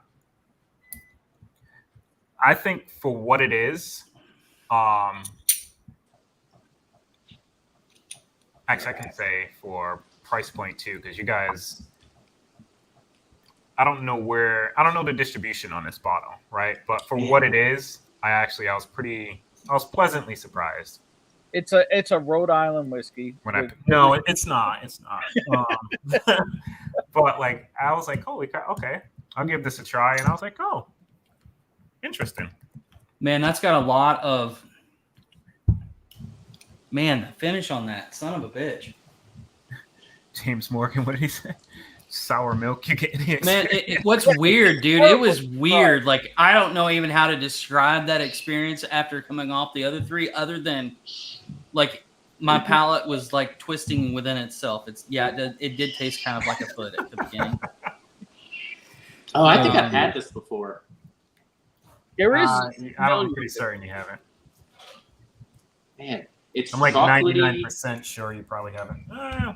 I think for what it is, actually I can say for price point too, because you guys, I don't know the distribution on this bottle, right? But for what it is, I was pleasantly surprised. It's a Rhode Island whiskey. No, it's not. But like I was like, holy cow, okay, I'll give this a try, and I was like, oh, interesting. man, that's got a lot of the finish on that son of a bitch. James Morgan, what did he say? Sour milk, you get any Man, experience? what's weird, dude? It was weird. Like I don't know even how to describe that experience after coming off the other 3, other than like my palate was like twisting within itself. It did taste kind of like a foot at the beginning. Oh, I think I've had this before. There is. I'm pretty certain you haven't. Man, it's I'm like chocolatey. 99% sure you probably haven't.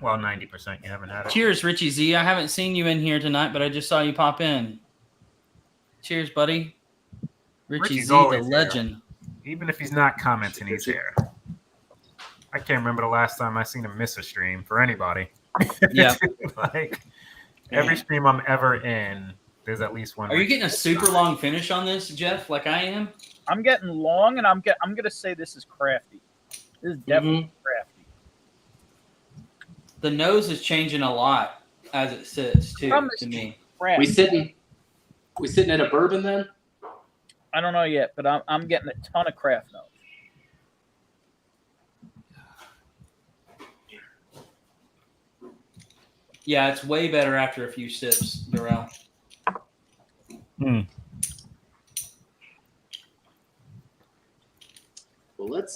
Well, 90% you haven't had it. Cheers, Richie Z. I haven't seen you in here tonight, but I just saw you pop in. Cheers, buddy. Richie Richie's Z, the always legend. Even if he's not commenting, he's there. I can't remember the last time I seen him miss a stream for anybody. Yeah. Like every stream I'm ever in, there's at least one. Are you getting a super long finish on this, Jeff, like I am? I'm getting long, and I'm gonna say this is crafty. This is definitely crafty. The nose is changing a lot as it sits, too, to me. Crafty. We sitting at a bourbon then? I don't know yet, but I'm getting a ton of craft notes. Yeah, it's way better after a few sips, Durell. Well, let's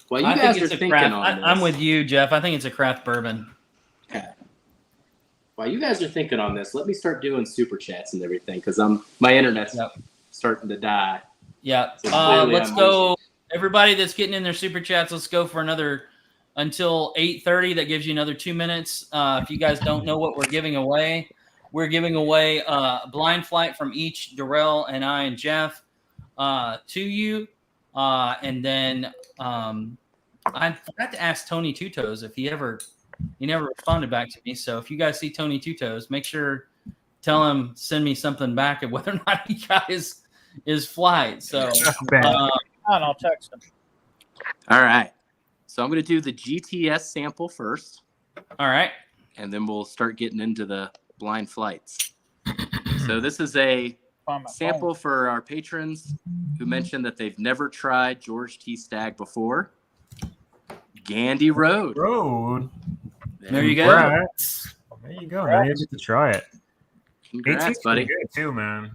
while you I guys think are it's a thinking craft. on this. I'm with you, Jeff. I think it's a craft bourbon. Okay. While you guys are thinking on this, let me start doing super chats and everything because my internet's starting to die. Yeah. So clearly Let's I'm go. losing. Everybody that's getting in their super chats, let's go for another until 8:30. That gives you another 2 minutes. If you guys don't know what we're giving away a blind flight from each Durell and I and Jeff to you. And then I forgot to ask Tony Two Toes if he never responded back to me. So if you guys see Tony Two Toes, make sure tell him send me something back of whether or not he got his flight. So I'll text him. All right. So I'm going to do the GTS sample first. All right. And then we'll start getting into the blind flights. So this is a sample for our patrons who mentioned that they've never tried George T. Stagg before. Gandy Road. There you go. Congrats. There you go. Now you get to try it. Congrats, 18's buddy. good too, man.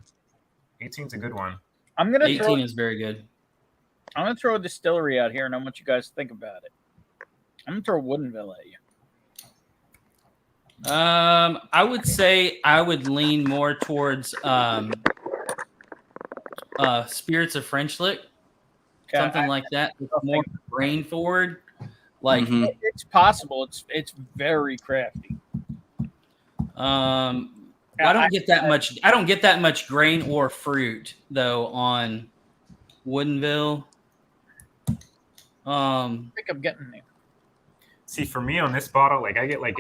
18's a good one. 18 is very good. I'm gonna throw a distillery out here, and I want you guys to think about it. I'm gonna throw Woodinville at you. I would say I would lean more towards Spirits of French Lick, something like that. It's more brain forward. Like it's possible. It's very crafty. I don't get that much. I don't get that much grain or fruit though on Woodinville. I think I'm getting there. See, for me on this bottle, like I get like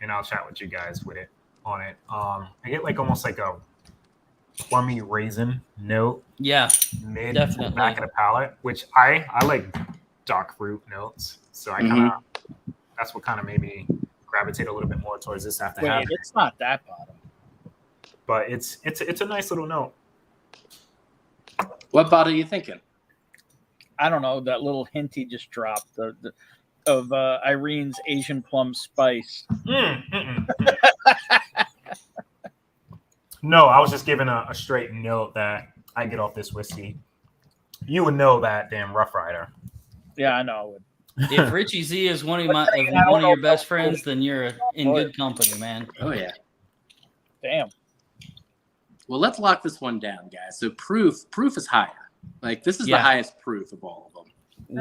and I'll chat with you guys with it on it. I get like almost like a plummy raisin note. Yeah, mid definitely. To the back of the palate, which I like dark fruit notes. So I kind of that's what kind of made me gravitate a little bit more towards this after having it. It's not that bottom, but it's a nice little note. What bottle are you thinking? I don't know, that little hint he just dropped of Irene's Asian plum spice. No, I was just giving a straight note that I get off this whiskey. You would know that, damn Rough Rider. Yeah, I know. If Richie Z is one of your best friends, then you're in good company, man. Oh yeah. Damn. Well, let's lock this one down, guys. So proof is higher. Like this is the highest proof of all of them.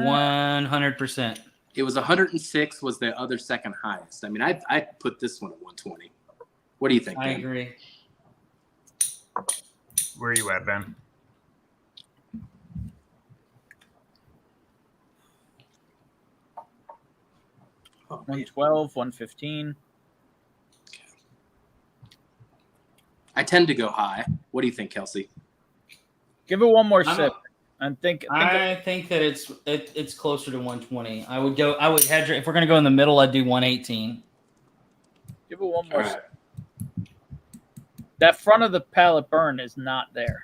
100%. It was 106 was the other second highest. I mean, I'd put this one at 120. What do you think, Ben? I agree. Where are you at, Ben? Oh, 112, 115. I tend to go high. What do you think, Kelsey? Give it one more sip. And I think that it's closer to 120. I would hedge it. If we're gonna go in the middle, I'd do 118. Give it one more All right. sip. That front of the palate burn is not there.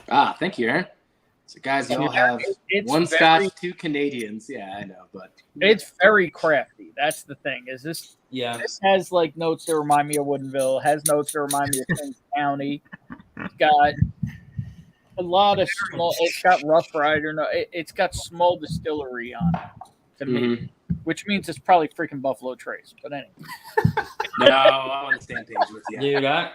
Ah, thank you, Aaron. So, guys, y'all have one Scotch, 2 Canadians. Yeah, I know, but it's very crafty. That's the thing. Is this? Yeah. This has like notes that remind me of Woodinville. Has notes that remind me of Kings County. It's got a lot of small. It's got Rough Rider. No, it's got small distillery on it to me, which means it's probably freaking Buffalo Trace. But anyway. No, I'm on the same page with you. Dude,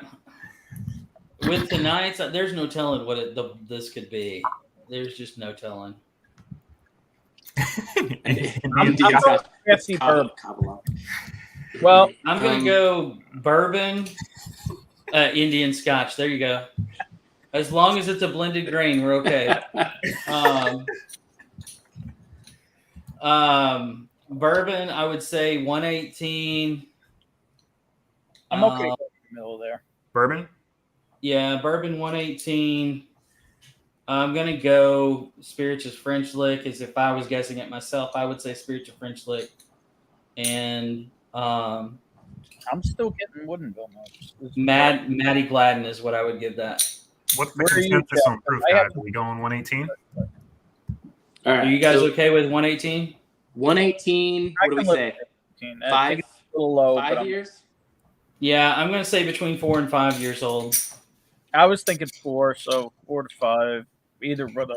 with tonight's, there's no telling what this could be. There's just no telling. I'm going FC bourbon. Well, I'm gonna go bourbon, Indian Scotch. There you go. As long as it's a blended grain, we're okay. Bourbon, I would say 118. I'm okay in the middle there. Bourbon? Yeah, bourbon 118. I'm gonna go spirits of French lick. As if I was guessing it myself, I would say spirits of French lick. And I'm still getting Woodinville notes. Maddie Gladden is what I would give that. What's the consensus on proof, guys? Are we going 118? All right. Are you guys okay with 118? 118. What do we say? 5? A little low. 5 years? Yeah, I'm gonna say between 4 and 5 years old. I was thinking 4, so 4 to 5. Either one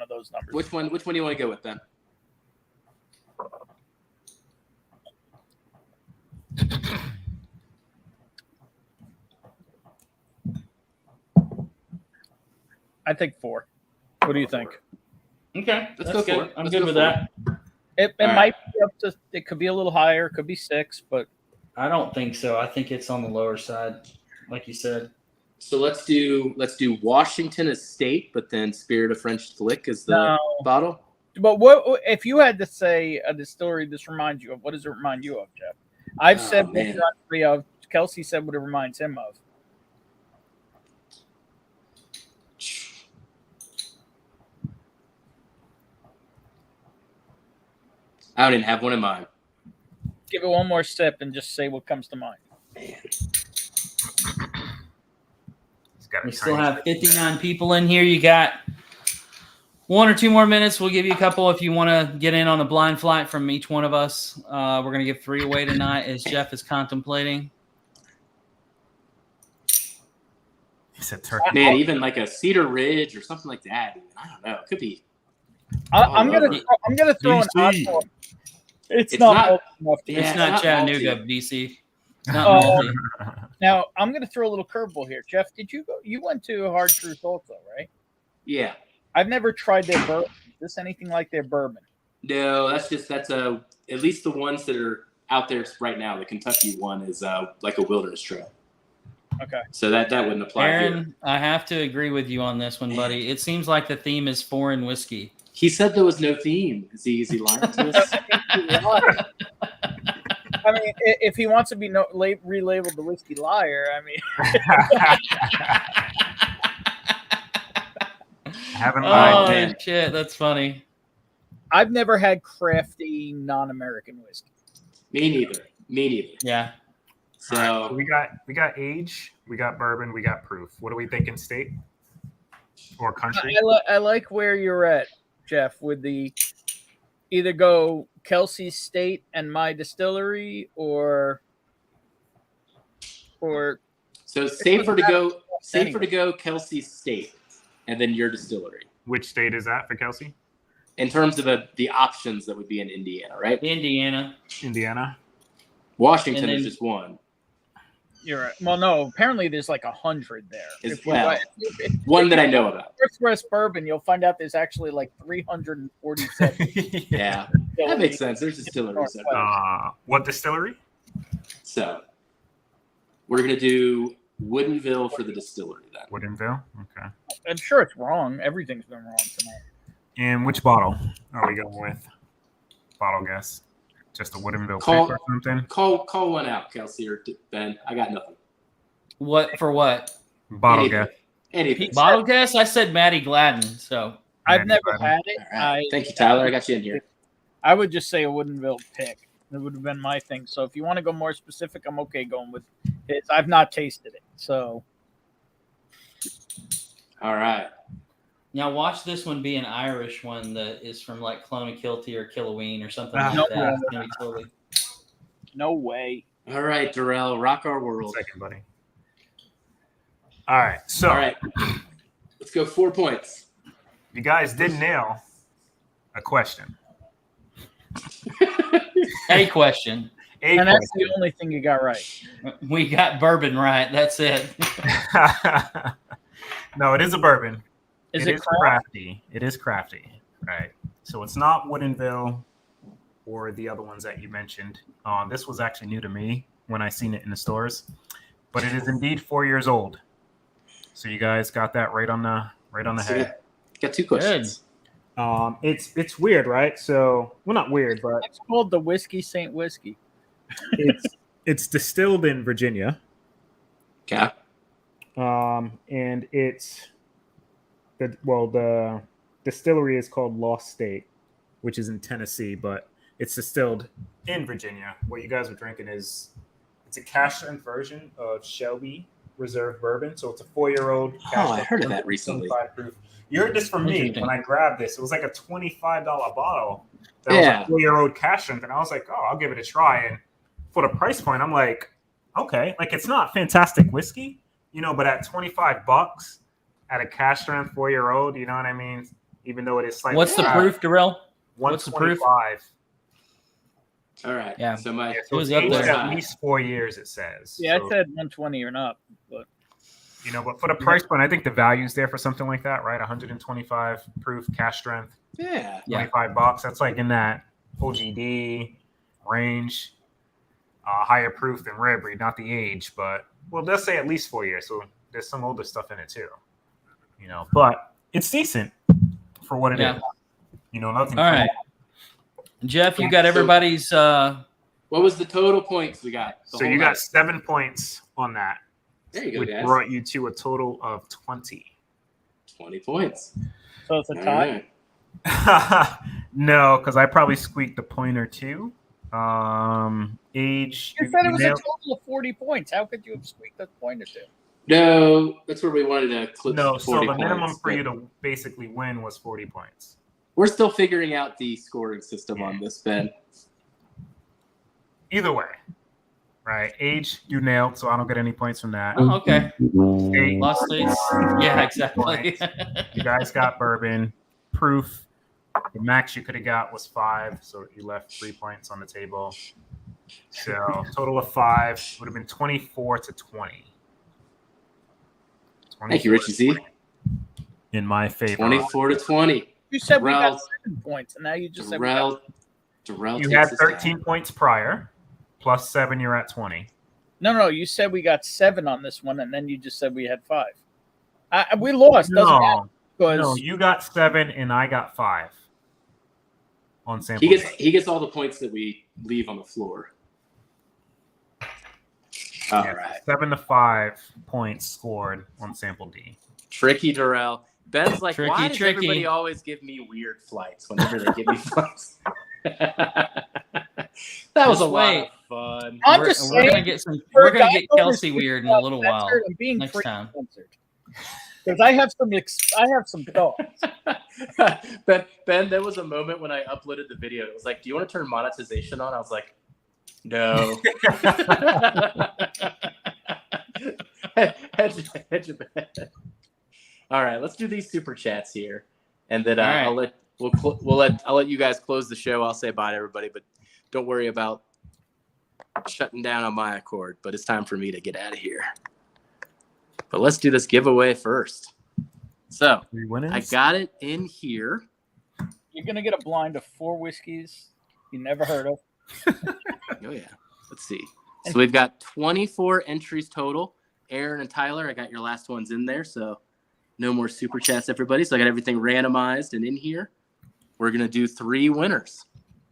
of those numbers. Which one do you want to go with then? I think 4. What do you think? Okay, Let's that's go good. for it. I'm Let's good go with for that. It All might be up to. It could be a little higher. It could be 6, but I don't think so. I think it's on the lower side, like you said. So let's do Washington Estate, but then Spirit of French Lick is the bottle. But what if you had to say a distillery this reminds you of? What does it remind you of, Jeff? I've said what it reminds me of. Kelsey said what it reminds him of. I don't even have one in mind. Give it one more sip and just say what comes to mind. Man. We still have 59 people in here. You got 1 or 2 more minutes. We'll give you a couple if you want to get in on a blind flight from each one of us. We're going to give 3 away tonight as Jeff is contemplating. He said turkey. Man, even like a Cedar Ridge or something like that. I don't know. It could be. I'm gonna throw an oddball. It's not enough to It's not Chattanooga, BC. Now I'm gonna throw a little curveball here. Jeff, you went to Hard Truth also, right? Yeah. I've never tried their bourbon. Is this anything like their bourbon? No, that's at least the ones that are out there right now. The Kentucky one is like a wilderness trail. Okay. So that wouldn't apply Aaron, here. I have to agree with you on this one, buddy. It seems like the theme is foreign whiskey. He said there was no theme. Is he lying to us? I mean, if he wants to be relabeled the whiskey liar, I mean. Haven't Oh, lied. shit, that's funny. I've never had crafty non-American whiskey. Me neither. Yeah. So All right, we got age, we got bourbon, we got proof. What are we thinking, state? or country. I like where you're at, Jeff, with the either go Kelsey State and my distillery or So safer to go Kelsey State and then your distillery. Which state is that for Kelsey? In terms of the options that would be in Indiana, right? Indiana. Washington And then- is just one. you're right. Well, no, apparently there's like 100 there. One that I know about. Northwest Bourbon, you'll find out there's actually like 347. Yeah, that makes sense. There's distilleries. What distillery? So we're gonna do Woodinville for the distillery then. Woodinville. Okay. I'm sure it's wrong. Everything's been wrong tonight. And which bottle are we going with? Bottle guess. Just a Woodinville pick or something? Call one out, Kelsey or Ben. I got nothing. What for what? Bottle guess. Anything. Bottle guess? I said Maddie Gladden. So I've never had it. All right. Thank you, Tyler. I got you in here. I would just say a Woodinville pick. That would have been my thing. So if you want to go more specific, I'm okay going with it. I've not tasted it. So. All right. now watch this one be an Irish one that is from like Clonakilty or Killoween or something like No. that. It's gonna be totally. No way. All right, Durell, rock our world. Second, buddy. All right. So, All right. Let's go 4 points. you guys did nail a question. A question. A And that's question. the only thing you got right. We got bourbon right. That's it. No, it is a bourbon. Is It it is craft? crafty. It is crafty, right? So it's not Woodinville or the other ones that you mentioned. This was actually new to me when I seen it in the stores, but it is indeed 4 years old. So you guys got that right on the So head. got 2 questions. It's weird, right? So, well, not weird, but It's called the Whiskey St. Whiskey. it's distilled in Virginia. Okay. And it's the distillery is called Lost State, which is in Tennessee, but it's distilled in Virginia. What you guys are drinking it's a cash strength version of Shelby Reserve Bourbon. So it's a 4-year-old. I heard of that recently. 25 proof. You heard this from me Interesting. when I grabbed this. It was like a $25 bottle. That was a 4-year-old cash strength, and I was like, oh, I'll give it a try. And for the price point, I'm like, okay, like it's not fantastic whiskey, but at $25 at a cash strength 4-year-old, you know what I mean? Even though it is slightly. What's the proof, Durell? What's the proof? 125. All right. Yeah. So my It was it's up aged there. at least 4 years, it says. Yeah, So, I said 120 or not. But but for the price point, I think the value's there for something like that, right? 125 proof cash strength, yeah. Yeah. $25. That's like in that OGD range. Higher proof than rare breed, not the age, but let's say at least 4 years. So there's some older stuff in it too, But it's decent for what it is. Yeah. Nothing. All right. Jeff, you got everybody's. What was the total points we got? So you got 7 points on that, There you go, which guys. brought you to a total of 20. 20 points. so it's a All tie. right. No, because I probably squeaked a point or two. Age. You said it was a nailed- total of 40 points. How could you have squeaked a point or two? No, that's where we wanted to clip. No, so 40 the minimum points, for but you to basically win was 40 points. We're still figuring out the scoring system on this, Ben. Either way, right? Age, you nailed, so I don't get any points from that. Oh, okay. State, Lost States. Yeah, exactly. you guys got bourbon. Proof, the max you could have got was 5, so you left 3 points on the table. So total of 5 would have been 24 to 20. Thank you, Richie Z. In my favor. 24 to 20. You said we Durell- got 7 points, and now you just said we got Durell You takes had this 13 down. points prior, plus 7, you're at 20. No, you said we got 7 on this one, and then you just said we had 5. We lost. Doesn't matter No, because you got 7 and I got 5 on sample. He gets all the points that we leave on the floor. All right. 7 to 5 points scored on sample D. Tricky Durell. Ben's like, Tricky, why does tricky. everybody always give me weird flights whenever they give me flights? That was a lot of fun. I'm we're, just we're saying, gonna get some. for We're a gonna guy get who Kelsey is weird in a little while. censored and being next time. censored. Because I have some thoughts. Ben, there was a moment when I uploaded the video. It was like, "Do you want to turn monetization on?" I was like, "No." Hedge your bet. All right, let's do these super chats here, and then right. I'll let you guys close the show. I'll say bye to everybody, but don't worry about shutting down on my accord. But it's time for me to get out of here. But let's do this giveaway first. So I got it in here. You're gonna get a blind of 4 whiskeys you never heard of. Oh yeah. Let's see. So we've got 24 entries total. Aaron and Tyler, I got your last ones in there, so no more super chats, everybody. So I got everything randomized and in here. We're gonna do 3 winners.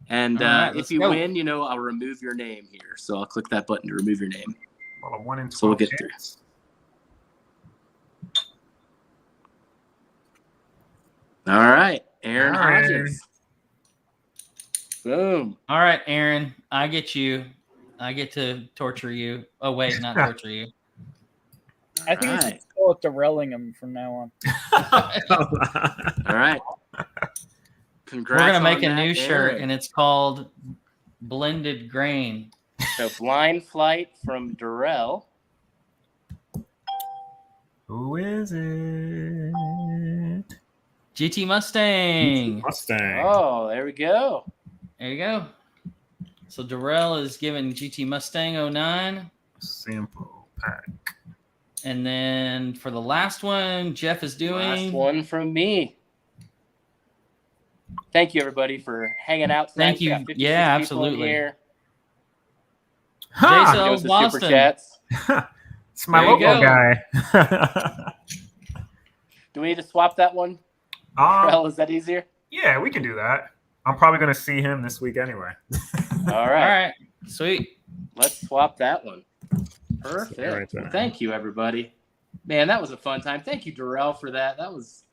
And right, if you win, I'll remove your name here. So I'll click that button to remove your name. Well, a 1 in 12 so we'll get through. All right, Aaron Hodges. Boom. All right, Aaron, I get you. I get to torture you. Oh, wait, not torture you. I think we should call it Durelling him from now on. All right. Congrats. We're going to make a new Aaron. shirt, and it's called Blended Grain. So Blind Flight from Durell. Who is it? GT Mustang. Oh, there we go. There you go. So Durell is giving GT Mustang 09. Sample pack. And then for the last one, Jeff is doing. Last one from me. Thank you, everybody, for hanging out tonight. Thank you. Yeah, absolutely. Here. Huh. Goes to Super Chats. It's my local guy. Do we need to swap that one? Well, is that easier? Yeah, we can do that. I'm probably going to see him this week anyway. All right. Sweet. Let's swap that one. Perfect. Right, thank you, everybody. Man, that was a fun time. Thank you, Durell, for that. That was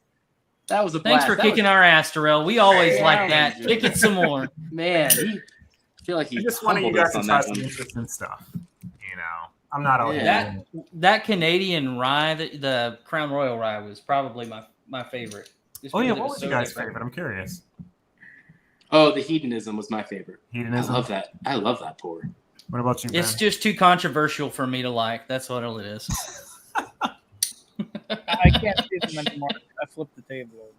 a blast. Thanks for kicking our ass, Durell. We always like that. Kick it some more. Man, I feel like he just wanted you guys to try some interesting stuff. I'm not all that Canadian rye, the Crown Royal rye, was probably my favorite. Oh yeah, what was your guys' favorite? I'm curious. Oh, the Hedonism was my favorite. Hedonism. I love that pour. What about you, Ben? It's just too controversial for me to like. That's what it is. I can't see them anymore. I flipped the table over.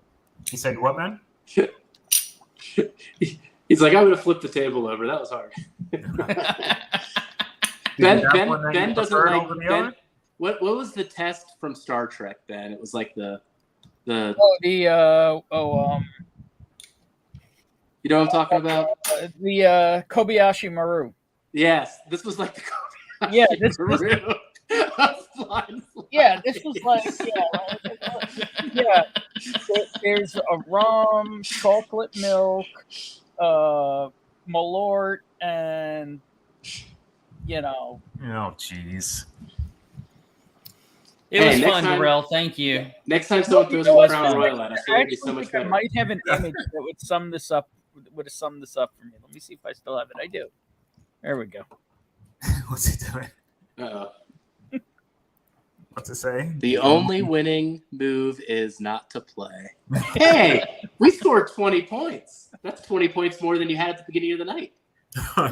He said what, man? He's like, I'm going to flip the table over. That was hard. Ben doesn't like Ben. What was the test from Star Trek, Ben? It was like the you know what I'm talking about? The Kobayashi Maru. Yes, this was like the Kobayashi Maru. Yeah, this was like There's a rum, chocolate milk, Malort, and Oh, jeez. It was fun, Durell. Thank you. Next time someone throws a Crown Royal at us, it'll be so much better. I might have an image that would sum this up. Would have summed this up for me. Let me see if I still have it. I do. There we go. What's he doing? What's it say? The only winning move is not to play. Hey, we scored 20 points. That's 20 points more than you had at the beginning of the night.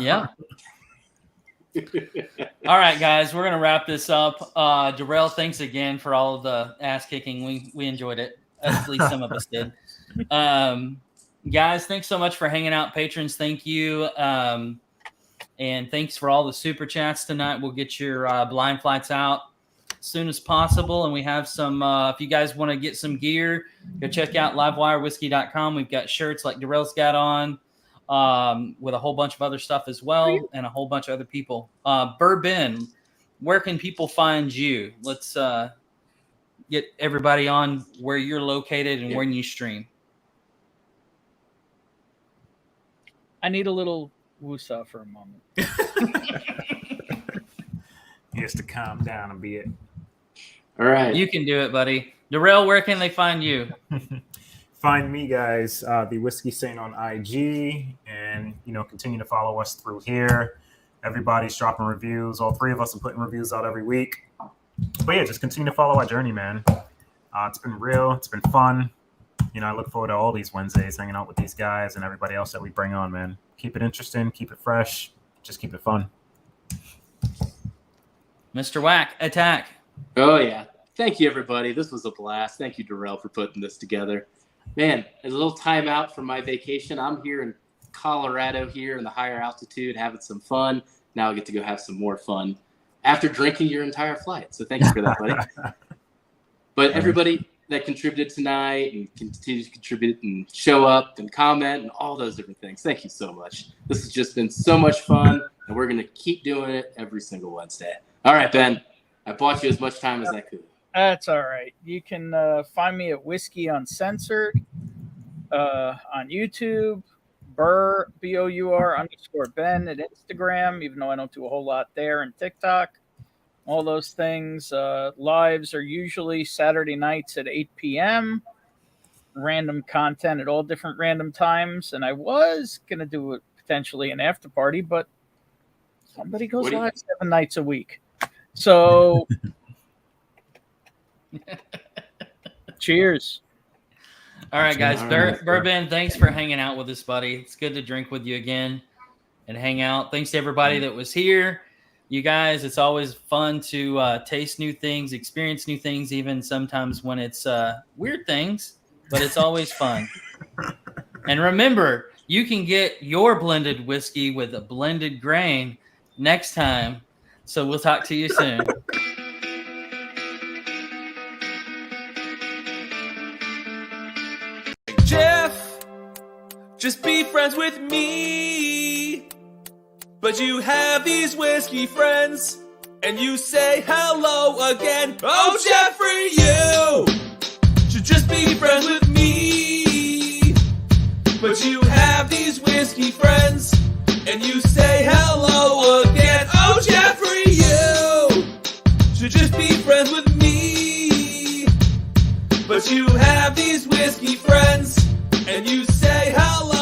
Yeah. All right, guys, we're gonna wrap this up. Durell, thanks again for all of the ass kicking. We enjoyed it. At least some of us did. Guys, thanks so much for hanging out. Patrons, thank you. And thanks for all the super chats tonight. We'll get your blind flights out as soon as possible. And we have some, if you guys want to get some gear, go check out livewirewhiskey.com. We've got shirts like Durell's got on, with a whole bunch of other stuff as well, and a whole bunch of other people. BourBen, where can people find you? Let's get everybody on where you're located and when you stream. I need a little woosah for a moment. He has to calm down a bit. All right. You can do it, buddy. Durell, where can they find you? Find me, guys, the Whiskey Saint on IG, and continue to follow us through here. Everybody's dropping reviews. All 3 of us are putting reviews out every week. But yeah, just continue to follow our journey, man. It's been real. It's been fun. You know, I look forward to all these Wednesdays hanging out with these guys and everybody else that we bring on, man. Keep it interesting. Keep it fresh. Just keep it fun. Mr. Whack, attack. Oh, yeah. Thank you, everybody. This was a blast. Thank you, Durell, for putting this together. Man, a little time out from my vacation. I'm here in Colorado here in the higher altitude having some fun. Now I get to go have some more fun after drinking your entire flight. So thank you for that, buddy. But everybody that contributed tonight and continue to contribute and show up and comment and all those different things, thank you so much. This has just been so much fun, and we're going to keep doing it every single Wednesday. All right, Ben, I bought you as much time as I could. That's all right. You can find me at Whiskey Uncensored on YouTube, BourBen _Ben at Instagram, even though I don't do a whole lot there, and TikTok. All those things. Lives are usually Saturday nights at 8 p.m. Random content at all different random times. And I was going to do it potentially an after party, but somebody goes live 7 nights a week. So cheers. All right, guys. BourBen, thanks for hanging out with us, buddy. It's good to drink with you again and hang out. Thanks to everybody that was here. You guys, it's always fun to taste new things, experience new things, even sometimes when it's weird things, but it's always fun. And remember, you can get your blended whiskey with a blended grain next time. So we'll talk to you soon. Jeff, just be friends with me. But you have these whiskey friends, and you say hello again. Oh, Jeffrey, you should just be friends with me. But you have these whiskey friends, and you say hello again. Oh, Jeffrey, you should just be friends with me. But you have these whiskey friends, and you say hello